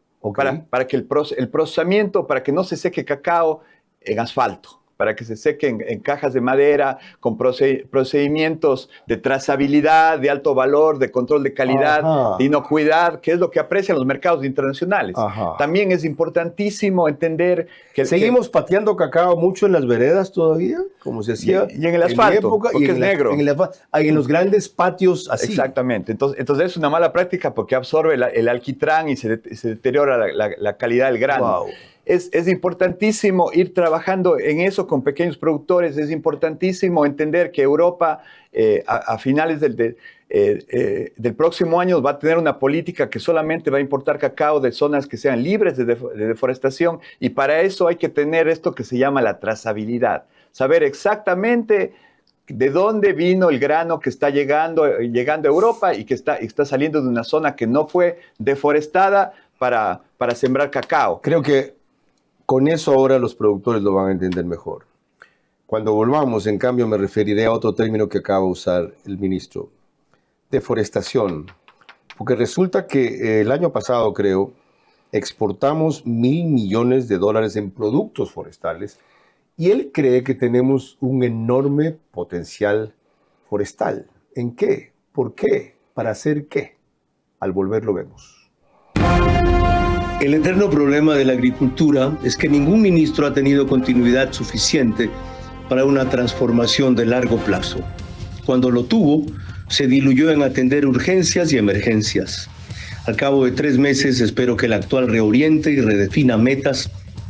para que el procesamiento, para que no se seque cacao en asfalto, para que se sequen en cajas de madera, con procedimientos de trazabilidad, de alto valor, de control de calidad, de inocuidad, que es lo que aprecian los mercados internacionales. También es importantísimo entender que... ¿Seguimos pateando cacao mucho en las veredas todavía? Como se hacía y en el asfalto, porque es negro. En los grandes patios así. Exactamente. Entonces es una mala práctica, porque absorbe el alquitrán y se deteriora la calidad del grano. Wow. Es importantísimo ir trabajando en eso con pequeños productores. Es importantísimo entender que Europa a finales del próximo año va a tener una política que solamente va a importar cacao de zonas que sean libres de deforestación, y para eso hay que tener esto que se llama la trazabilidad. Saber exactamente de dónde vino el grano que está llegando a Europa y que está saliendo de una zona que no fue deforestada para sembrar cacao. Creo que con eso ahora los productores lo van a entender mejor. Cuando volvamos, en cambio, me referiré a otro término que acaba de usar el ministro: deforestación. Porque resulta que el año pasado, creo, exportamos $1.000 millones en productos forestales y él cree que tenemos un enorme potencial forestal. ¿En qué? ¿Por qué? ¿Para hacer qué? Al volver lo vemos. El eterno problema de la agricultura es que ningún ministro ha tenido continuidad suficiente para una transformación de largo plazo. Cuando lo tuvo, se diluyó en atender urgencias y emergencias. Al cabo de 3 meses espero que el actual reoriente y redefina metas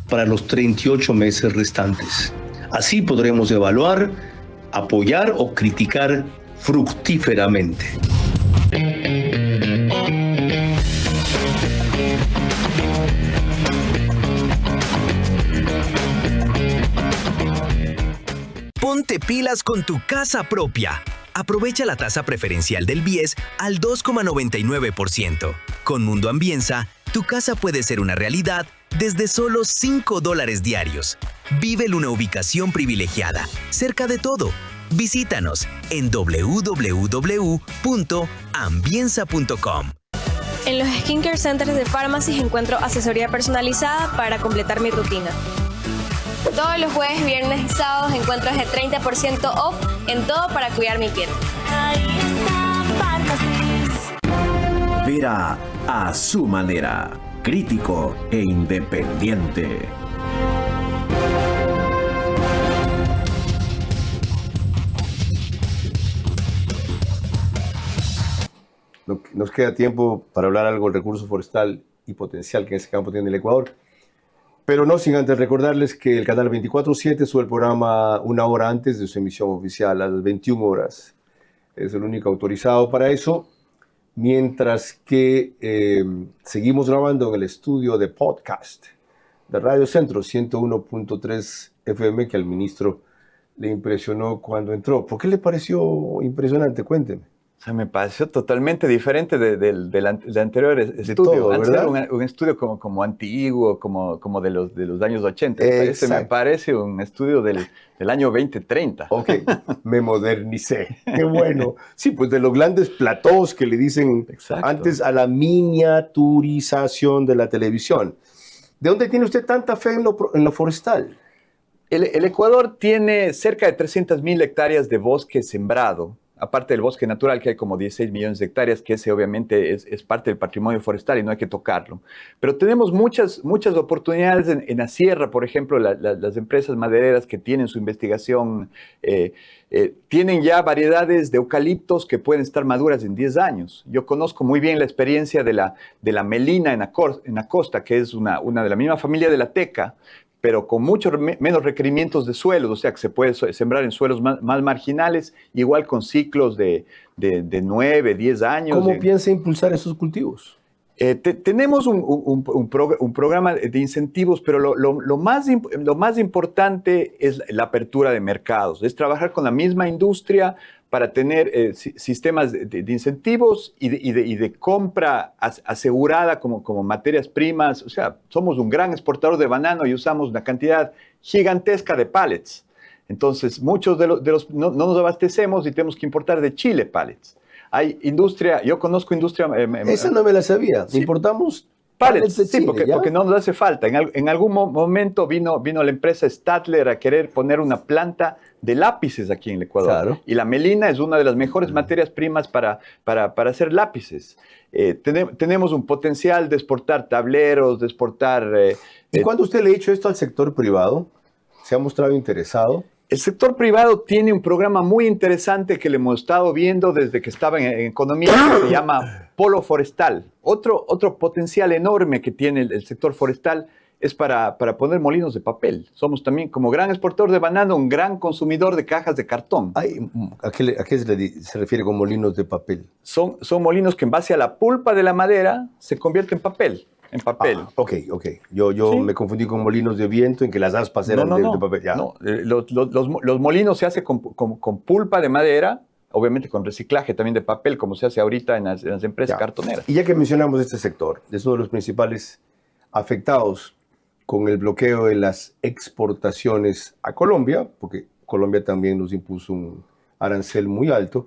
para los 38 meses restantes. Así podremos evaluar, apoyar o criticar fructíferamente. Ponte pilas con tu casa propia. Aprovecha la tasa preferencial del BIES al 2,99%. Con Mundo Ambienza, tu casa puede ser una realidad desde solo $5 diarios. Vive en una ubicación privilegiada, cerca de todo. Visítanos en www.ambienza.com. En los Skincare Centers de Pharmacy encuentro asesoría personalizada para completar mi rutina. Todos los jueves, viernes y sábados encuentro de 30% off en todo para cuidar mi piel. Vera a su manera, crítico e independiente. Nos queda tiempo para hablar algo del recurso forestal y potencial que en ese campo tiene el Ecuador. Pero no sin antes recordarles que el canal 24/7 sube el programa 1 hora antes de su emisión oficial, a las 21 horas. Es el único autorizado para eso. Mientras que seguimos grabando en el estudio de podcast de Radio Centro 101.3 FM, que al ministro le impresionó cuando entró. ¿Por qué le pareció impresionante? Cuénteme. O sea, me pareció totalmente diferente del anterior estudio. Todo, antes ¿verdad? era un estudio como antiguo, como de los años 80. Me parece un estudio del año 2030. Ok, me modernicé. Qué bueno. Sí, pues de los grandes platós que le dicen antes a la miniaturización de la televisión. ¿De dónde tiene usted tanta fe en lo forestal? El Ecuador tiene cerca de 300.000 hectáreas de bosque sembrado. Aparte del bosque natural, que hay como 16 millones de hectáreas, que ese obviamente es parte del patrimonio forestal y no hay que tocarlo. Pero tenemos muchas oportunidades en la sierra, por ejemplo, las empresas madereras que tienen su investigación, tienen ya variedades de eucaliptos que pueden estar maduras en 10 años. Yo conozco muy bien la experiencia de la melina en la costa, que es una de la misma familia de la teca, pero con muchos menos requerimientos de suelos, o sea que se puede sembrar en suelos más marginales, igual con ciclos de 9, 10 años. ¿Cómo piensa impulsar esos cultivos? Tenemos un programa de incentivos, pero lo más importante es la apertura de mercados, es trabajar con la misma industria para tener sistemas de incentivos y de compra asegurada como materias primas. O sea, somos un gran exportador de banano y usamos una cantidad gigantesca de pallets. Entonces, muchos de los no nos abastecemos y tenemos que importar de Chile pallets. Hay industria, yo conozco industria... Esa no me la sabía. Sí. Importamos pallets de Chile, sí, porque no nos hace falta. En algún momento vino la empresa Stadler a querer poner una planta de lápices aquí en el Ecuador. Claro. Y la melina es una de las mejores materias primas para hacer lápices. Tenemos un potencial de exportar tableros, de exportar... ¿Y cuándo usted le ha hecho esto al sector privado? ¿Se ha mostrado interesado? El sector privado tiene un programa muy interesante que le hemos estado viendo desde que estaba en economía, que se llama Polo Forestal. Otro potencial enorme que tiene el sector forestal es para poner molinos de papel. Somos también, como gran exportador de banano, un gran consumidor de cajas de cartón. ¿A qué se refiere con molinos de papel? Son molinos que en base a la pulpa de la madera se convierten en papel. Ok. Yo ¿sí? Me confundí con molinos de viento en que las aspas eran de papel. Ya. No, los molinos se hacen con pulpa de madera, obviamente con reciclaje también de papel, como se hace ahorita en las empresas cartoneras. Y ya que mencionamos este sector, es uno de los principales afectados con el bloqueo de las exportaciones a Colombia, porque Colombia también nos impuso un arancel muy alto.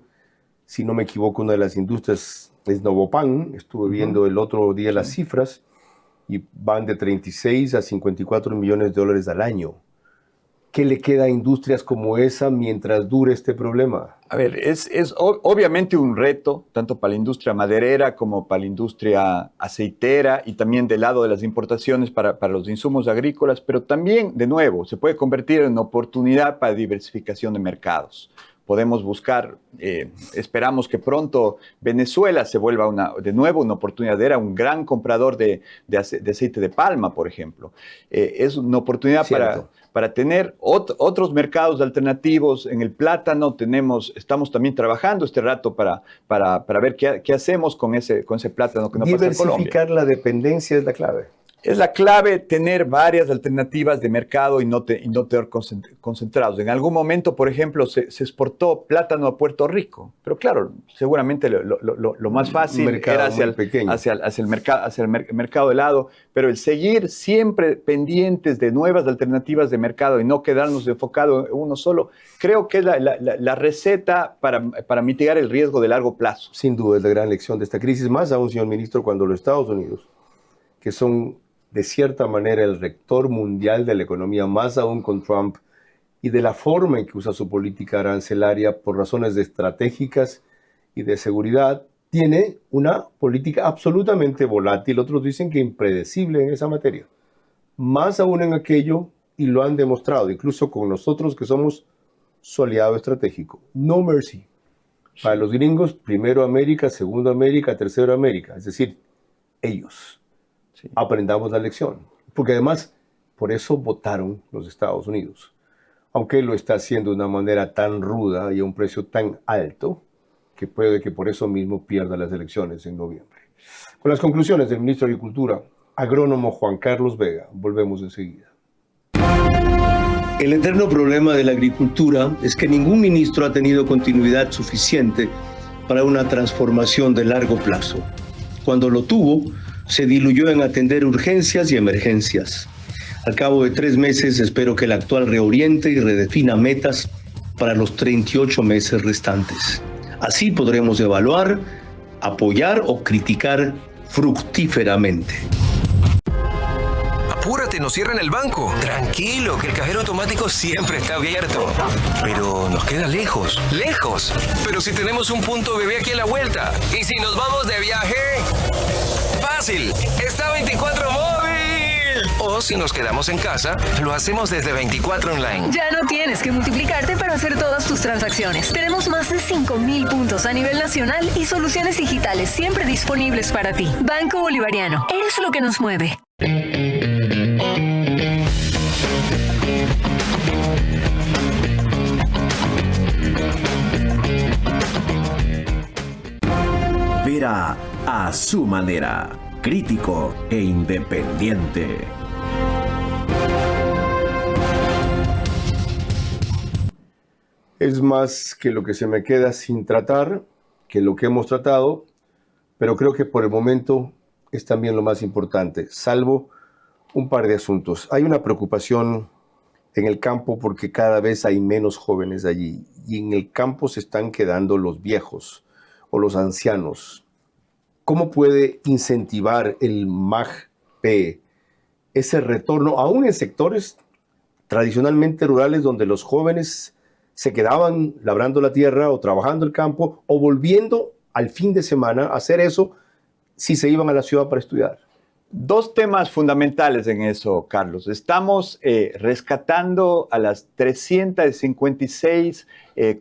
Si no me equivoco, una de las industrias es Novopan. Estuve viendo el otro día las cifras y van de 36 a 54 millones de dólares al año. ¿Qué le queda a industrias como esa mientras dure este problema? A ver, es obviamente un reto, tanto para la industria maderera como para la industria aceitera y también del lado de las importaciones para los insumos agrícolas, pero también, de nuevo, se puede convertir en una oportunidad para diversificación de mercados. Podemos buscar, esperamos que pronto Venezuela se vuelva de nuevo una oportunidad. Era un gran comprador de aceite de palma, por ejemplo. Es una oportunidad para tener otros mercados alternativos. En el plátano estamos también trabajando este rato para ver qué hacemos con ese plátano que no pasa en Colombia. Diversificar la dependencia es la clave. Es la clave tener varias alternativas de mercado y no tener concentrados. En algún momento, por ejemplo, se exportó plátano a Puerto Rico, pero claro, seguramente lo más fácil era hacia el mercado helado, pero el seguir siempre pendientes de nuevas alternativas de mercado y no quedarnos enfocados en uno solo, creo que es la receta para mitigar el riesgo de largo plazo. Sin duda es la gran lección de esta crisis, más aún, señor ministro, cuando los Estados Unidos, que son de cierta manera el rector mundial de la economía, más aún con Trump, y de la forma en que usa su política arancelaria por razones estratégicas y de seguridad, tiene una política absolutamente volátil, otros dicen que impredecible en esa materia. Más aún en aquello, y lo han demostrado, incluso con nosotros que somos su aliado estratégico. No mercy. Para los gringos, primero América, segundo América, tercero América, es decir, ellos. Aprendamos la lección, porque además por eso votaron los Estados Unidos, aunque lo está haciendo de una manera tan ruda y a un precio tan alto que puede que por eso mismo pierda las elecciones en noviembre. Con las conclusiones del ministro de Agricultura, agrónomo Juan Carlos Vega, volvemos enseguida. El eterno problema de la agricultura es que ningún ministro ha tenido continuidad suficiente para una transformación de largo plazo. Cuando lo tuvo, se diluyó en atender urgencias y emergencias. Al cabo de 3 meses, espero que el actual reoriente y redefina metas para los 38 meses restantes. Así podremos evaluar, apoyar o criticar fructíferamente. Apúrate, nos cierran el banco. Tranquilo, que el cajero automático siempre está abierto. Pero nos queda lejos. ¡Lejos! Pero si tenemos un punto bebé aquí a la vuelta. ¿Y si nos vamos de viaje? ¡Fácil! ¡Está 24 móvil! O si nos quedamos en casa, lo hacemos desde 24 online. Ya no tienes que multiplicarte para hacer todas tus transacciones. Tenemos más de 5,000 puntos a nivel nacional y soluciones digitales siempre disponibles para ti. Banco Bolivariano. Eres lo que nos mueve. Vera a su manera, crítico e independiente. Es más que lo que se me queda sin tratar, que lo que hemos tratado, pero creo que por el momento es también lo más importante, salvo un par de asuntos. Hay una preocupación en el campo porque cada vez hay menos jóvenes allí y en el campo se están quedando los viejos o los ancianos. ¿Cómo puede incentivar el MAGP ese retorno, aún en sectores tradicionalmente rurales donde los jóvenes se quedaban labrando la tierra o trabajando el campo o volviendo al fin de semana a hacer eso si se iban a la ciudad para estudiar? 2 temas fundamentales en eso, Carlos. Estamos rescatando a las 356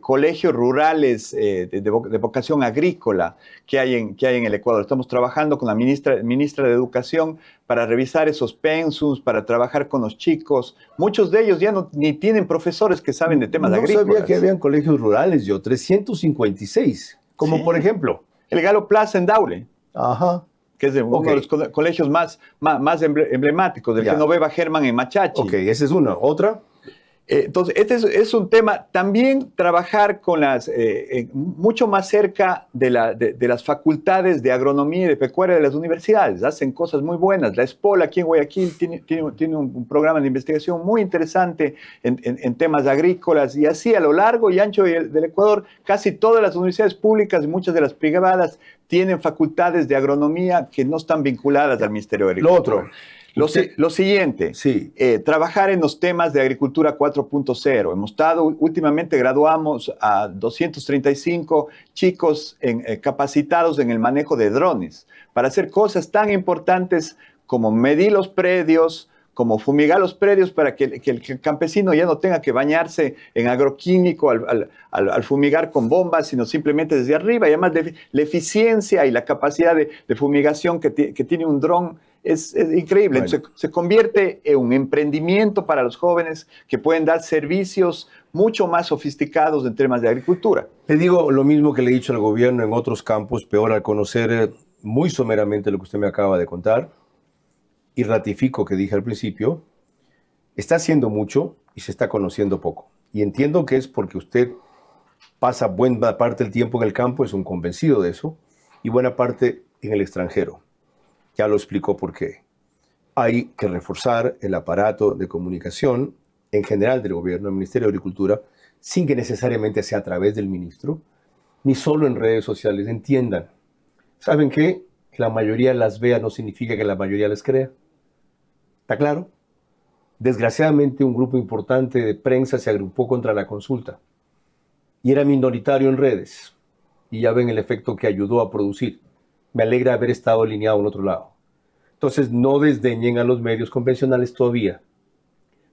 colegios rurales de vocación agrícola que hay en el Ecuador. Estamos trabajando con la ministra de Educación para revisar esos pensums, para trabajar con los chicos. Muchos de ellos ya ni tienen profesores que saben de temas agrícolas. No sabía que habían colegios rurales, 356. Como ¿sí? Por ejemplo, el Galo Plaza en Daule. Ajá. Que es uno de los colegios más emblemáticos, del Genoveva Germán en Machachi. Ok, esa es una. ¿Otra? Entonces, este es un tema, también trabajar con mucho más cerca de las facultades de agronomía y de pecuaria de las universidades. Hacen cosas muy buenas. La ESPOL aquí en Guayaquil tiene un programa de investigación muy interesante en temas agrícolas, y así a lo largo y ancho del Ecuador, casi todas las universidades públicas y muchas de las privadas tienen facultades de agronomía que no están vinculadas al Ministerio de Agricultura. Lo otro. Lo siguiente, sí. Trabajar en los temas de agricultura 4.0. Últimamente graduamos a 235 chicos capacitados en el manejo de drones para hacer cosas tan importantes como medir los predios, como fumigar los predios para que el campesino ya no tenga que bañarse en agroquímico al fumigar con bombas, sino simplemente desde arriba. Y además la eficiencia y la capacidad de fumigación que tiene un dron es increíble. Bueno. Se convierte en un emprendimiento para los jóvenes que pueden dar servicios mucho más sofisticados en temas de agricultura. Le digo lo mismo que le he dicho al gobierno en otros campos, peor al conocer muy someramente lo que usted me acaba de contar, y ratifico que dije al principio, está haciendo mucho y se está conociendo poco. Y entiendo que es porque usted pasa buena parte del tiempo en el campo, es un convencido de eso, y buena parte en el extranjero. Ya lo explicó por qué. Hay que reforzar el aparato de comunicación en general del gobierno, del Ministerio de Agricultura, sin que necesariamente sea a través del ministro, ni solo en redes sociales. Entiendan. ¿Saben qué? Que la mayoría las vea no significa que la mayoría les crea. ¿Está claro? Desgraciadamente, un grupo importante de prensa se agrupó contra la consulta y era minoritario en redes. Y ya ven el efecto que ayudó a producir. Me alegra haber estado alineado en otro lado. Entonces, no desdeñen a los medios convencionales todavía.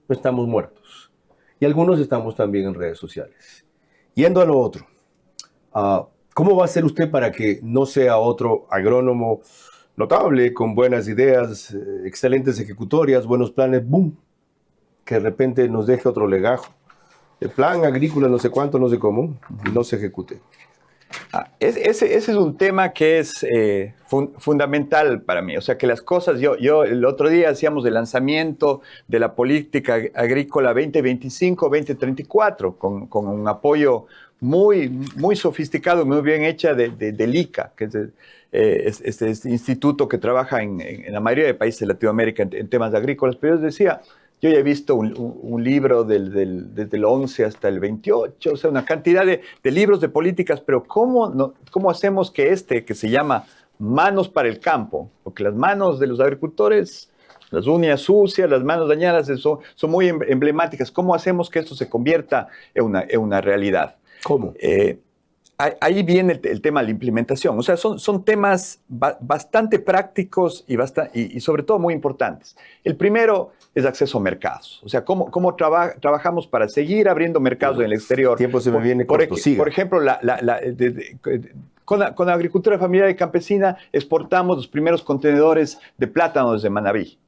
No estamos muertos. Y algunos estamos también en redes sociales. Yendo a lo otro. ¿Cómo va a hacer usted para que no sea otro agrónomo notable, con buenas ideas, excelentes ejecutorias, buenos planes, boom, que de repente nos deje otro legajo? El plan agrícola no sé cuánto, no sé cómo, y no se ejecute. Ese es un tema que es fundamental para mí. O sea, que las cosas, yo el otro día hacíamos el lanzamiento de la política agrícola 2025-2034 con un apoyo muy sofisticado, muy bien hecha del ICA, que es este instituto que trabaja en la mayoría de países de Latinoamérica en temas agrícolas. Pero yo decía, yo ya he visto un libro desde el 11 hasta el 28, o sea, una cantidad de libros de políticas, pero ¿cómo hacemos que que se llama Manos para el Campo? Porque las manos de los agricultores, las uñas sucias, las manos dañadas, son muy emblemáticas. ¿Cómo hacemos que esto se convierta en una realidad? ¿Cómo? Ahí viene el tema de la implementación. O sea, son temas bastante prácticos y sobre todo muy importantes. El primero es acceso a mercados. O sea, cómo trabajamos para seguir abriendo mercados en el exterior. Tiempo se me viene corto, siga. Por ejemplo, con la agricultura familiar y campesina exportamos los primeros contenedores de plátano desde Manabí.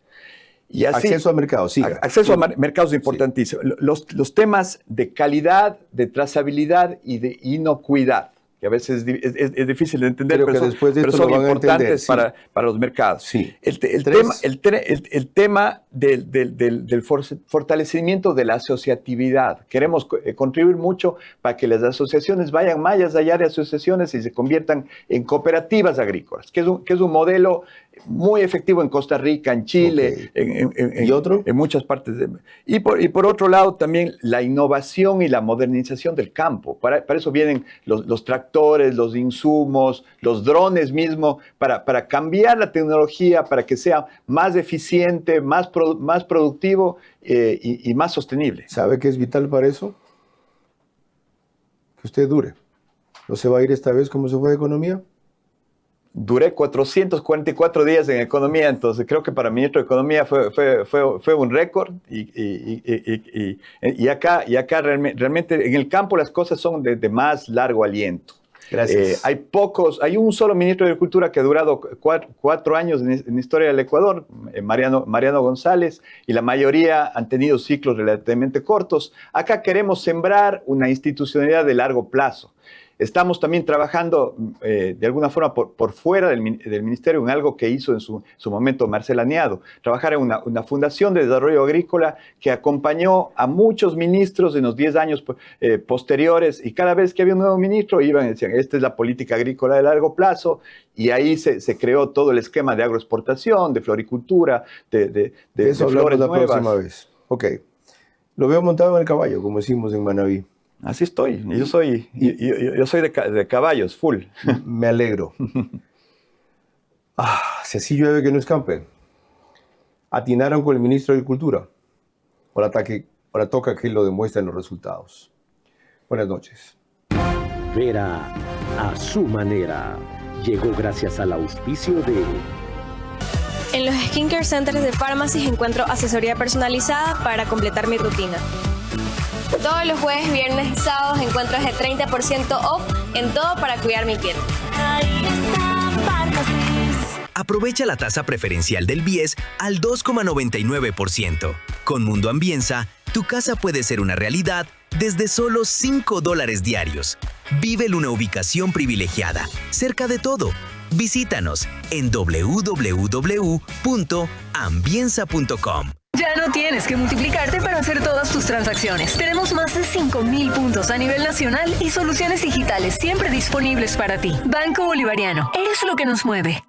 Y así, acceso a mercados, siga. Acceso a mercados importantísimo. Los temas de calidad, de trazabilidad y de inocuidad, que a veces es difícil de entender, pero son importantes para los mercados. Sí. El tema del fortalecimiento de la asociatividad. Queremos contribuir mucho para que las asociaciones vayan más allá de asociaciones y se conviertan en cooperativas agrícolas, que es un modelo muy efectivo en Costa Rica, en Chile, en muchas partes. Y por otro lado, también la innovación y la modernización del campo. Para eso vienen los tractores, los insumos, los drones mismo, para cambiar la tecnología, para que sea más eficiente, más productivo y más sostenible. ¿Sabe qué es vital para eso? Que usted dure. ¿No se va a ir esta vez como se fue de economía? Duré 444 días en economía, entonces creo que para ministro de Economía fue un récord y acá realmente en el campo las cosas son de más largo aliento. Gracias. Hay un solo ministro de Agricultura que ha durado 4 años en historia del Ecuador, Mariano González, y la mayoría han tenido ciclos relativamente cortos. Acá queremos sembrar una institucionalidad de largo plazo. Estamos también trabajando de alguna forma por fuera del ministerio en algo que hizo en su momento Marcela Niado, trabajar en una fundación de desarrollo agrícola que acompañó a muchos ministros en los 10 años posteriores, y cada vez que había un nuevo ministro iban y decían, esta es la política agrícola de largo plazo, y ahí se creó todo el esquema de agroexportación, de floricultura, de eso flores la nuevas. próxima vez. Ok. Lo veo montado en el caballo, como decimos en Manabí. Así estoy. Yo soy de caballos, full. Me alegro. Si así llueve que no escampe. Atinaron con el ministro de Agricultura. Ahora toca que lo demuestren los resultados. Buenas noches. Vera a su manera. Llegó gracias al auspicio de... En los Skincare Centers de Pharmacy encuentro asesoría personalizada para completar mi rutina. Todos los jueves, viernes y sábados encuentro de 30% off en todo para cuidar mi piel. Aprovecha la tasa preferencial del BIES al 2,99%. Con Mundo Ambienza, tu casa puede ser una realidad desde solo $5 diarios. Vive en una ubicación privilegiada, cerca de todo. Visítanos en www.ambienza.com. Ya no tienes que multiplicarte para hacer todas tus transacciones. Tenemos más de 5,000 puntos a nivel nacional y soluciones digitales siempre disponibles para ti. Banco Bolivariano. Eres lo que nos mueve.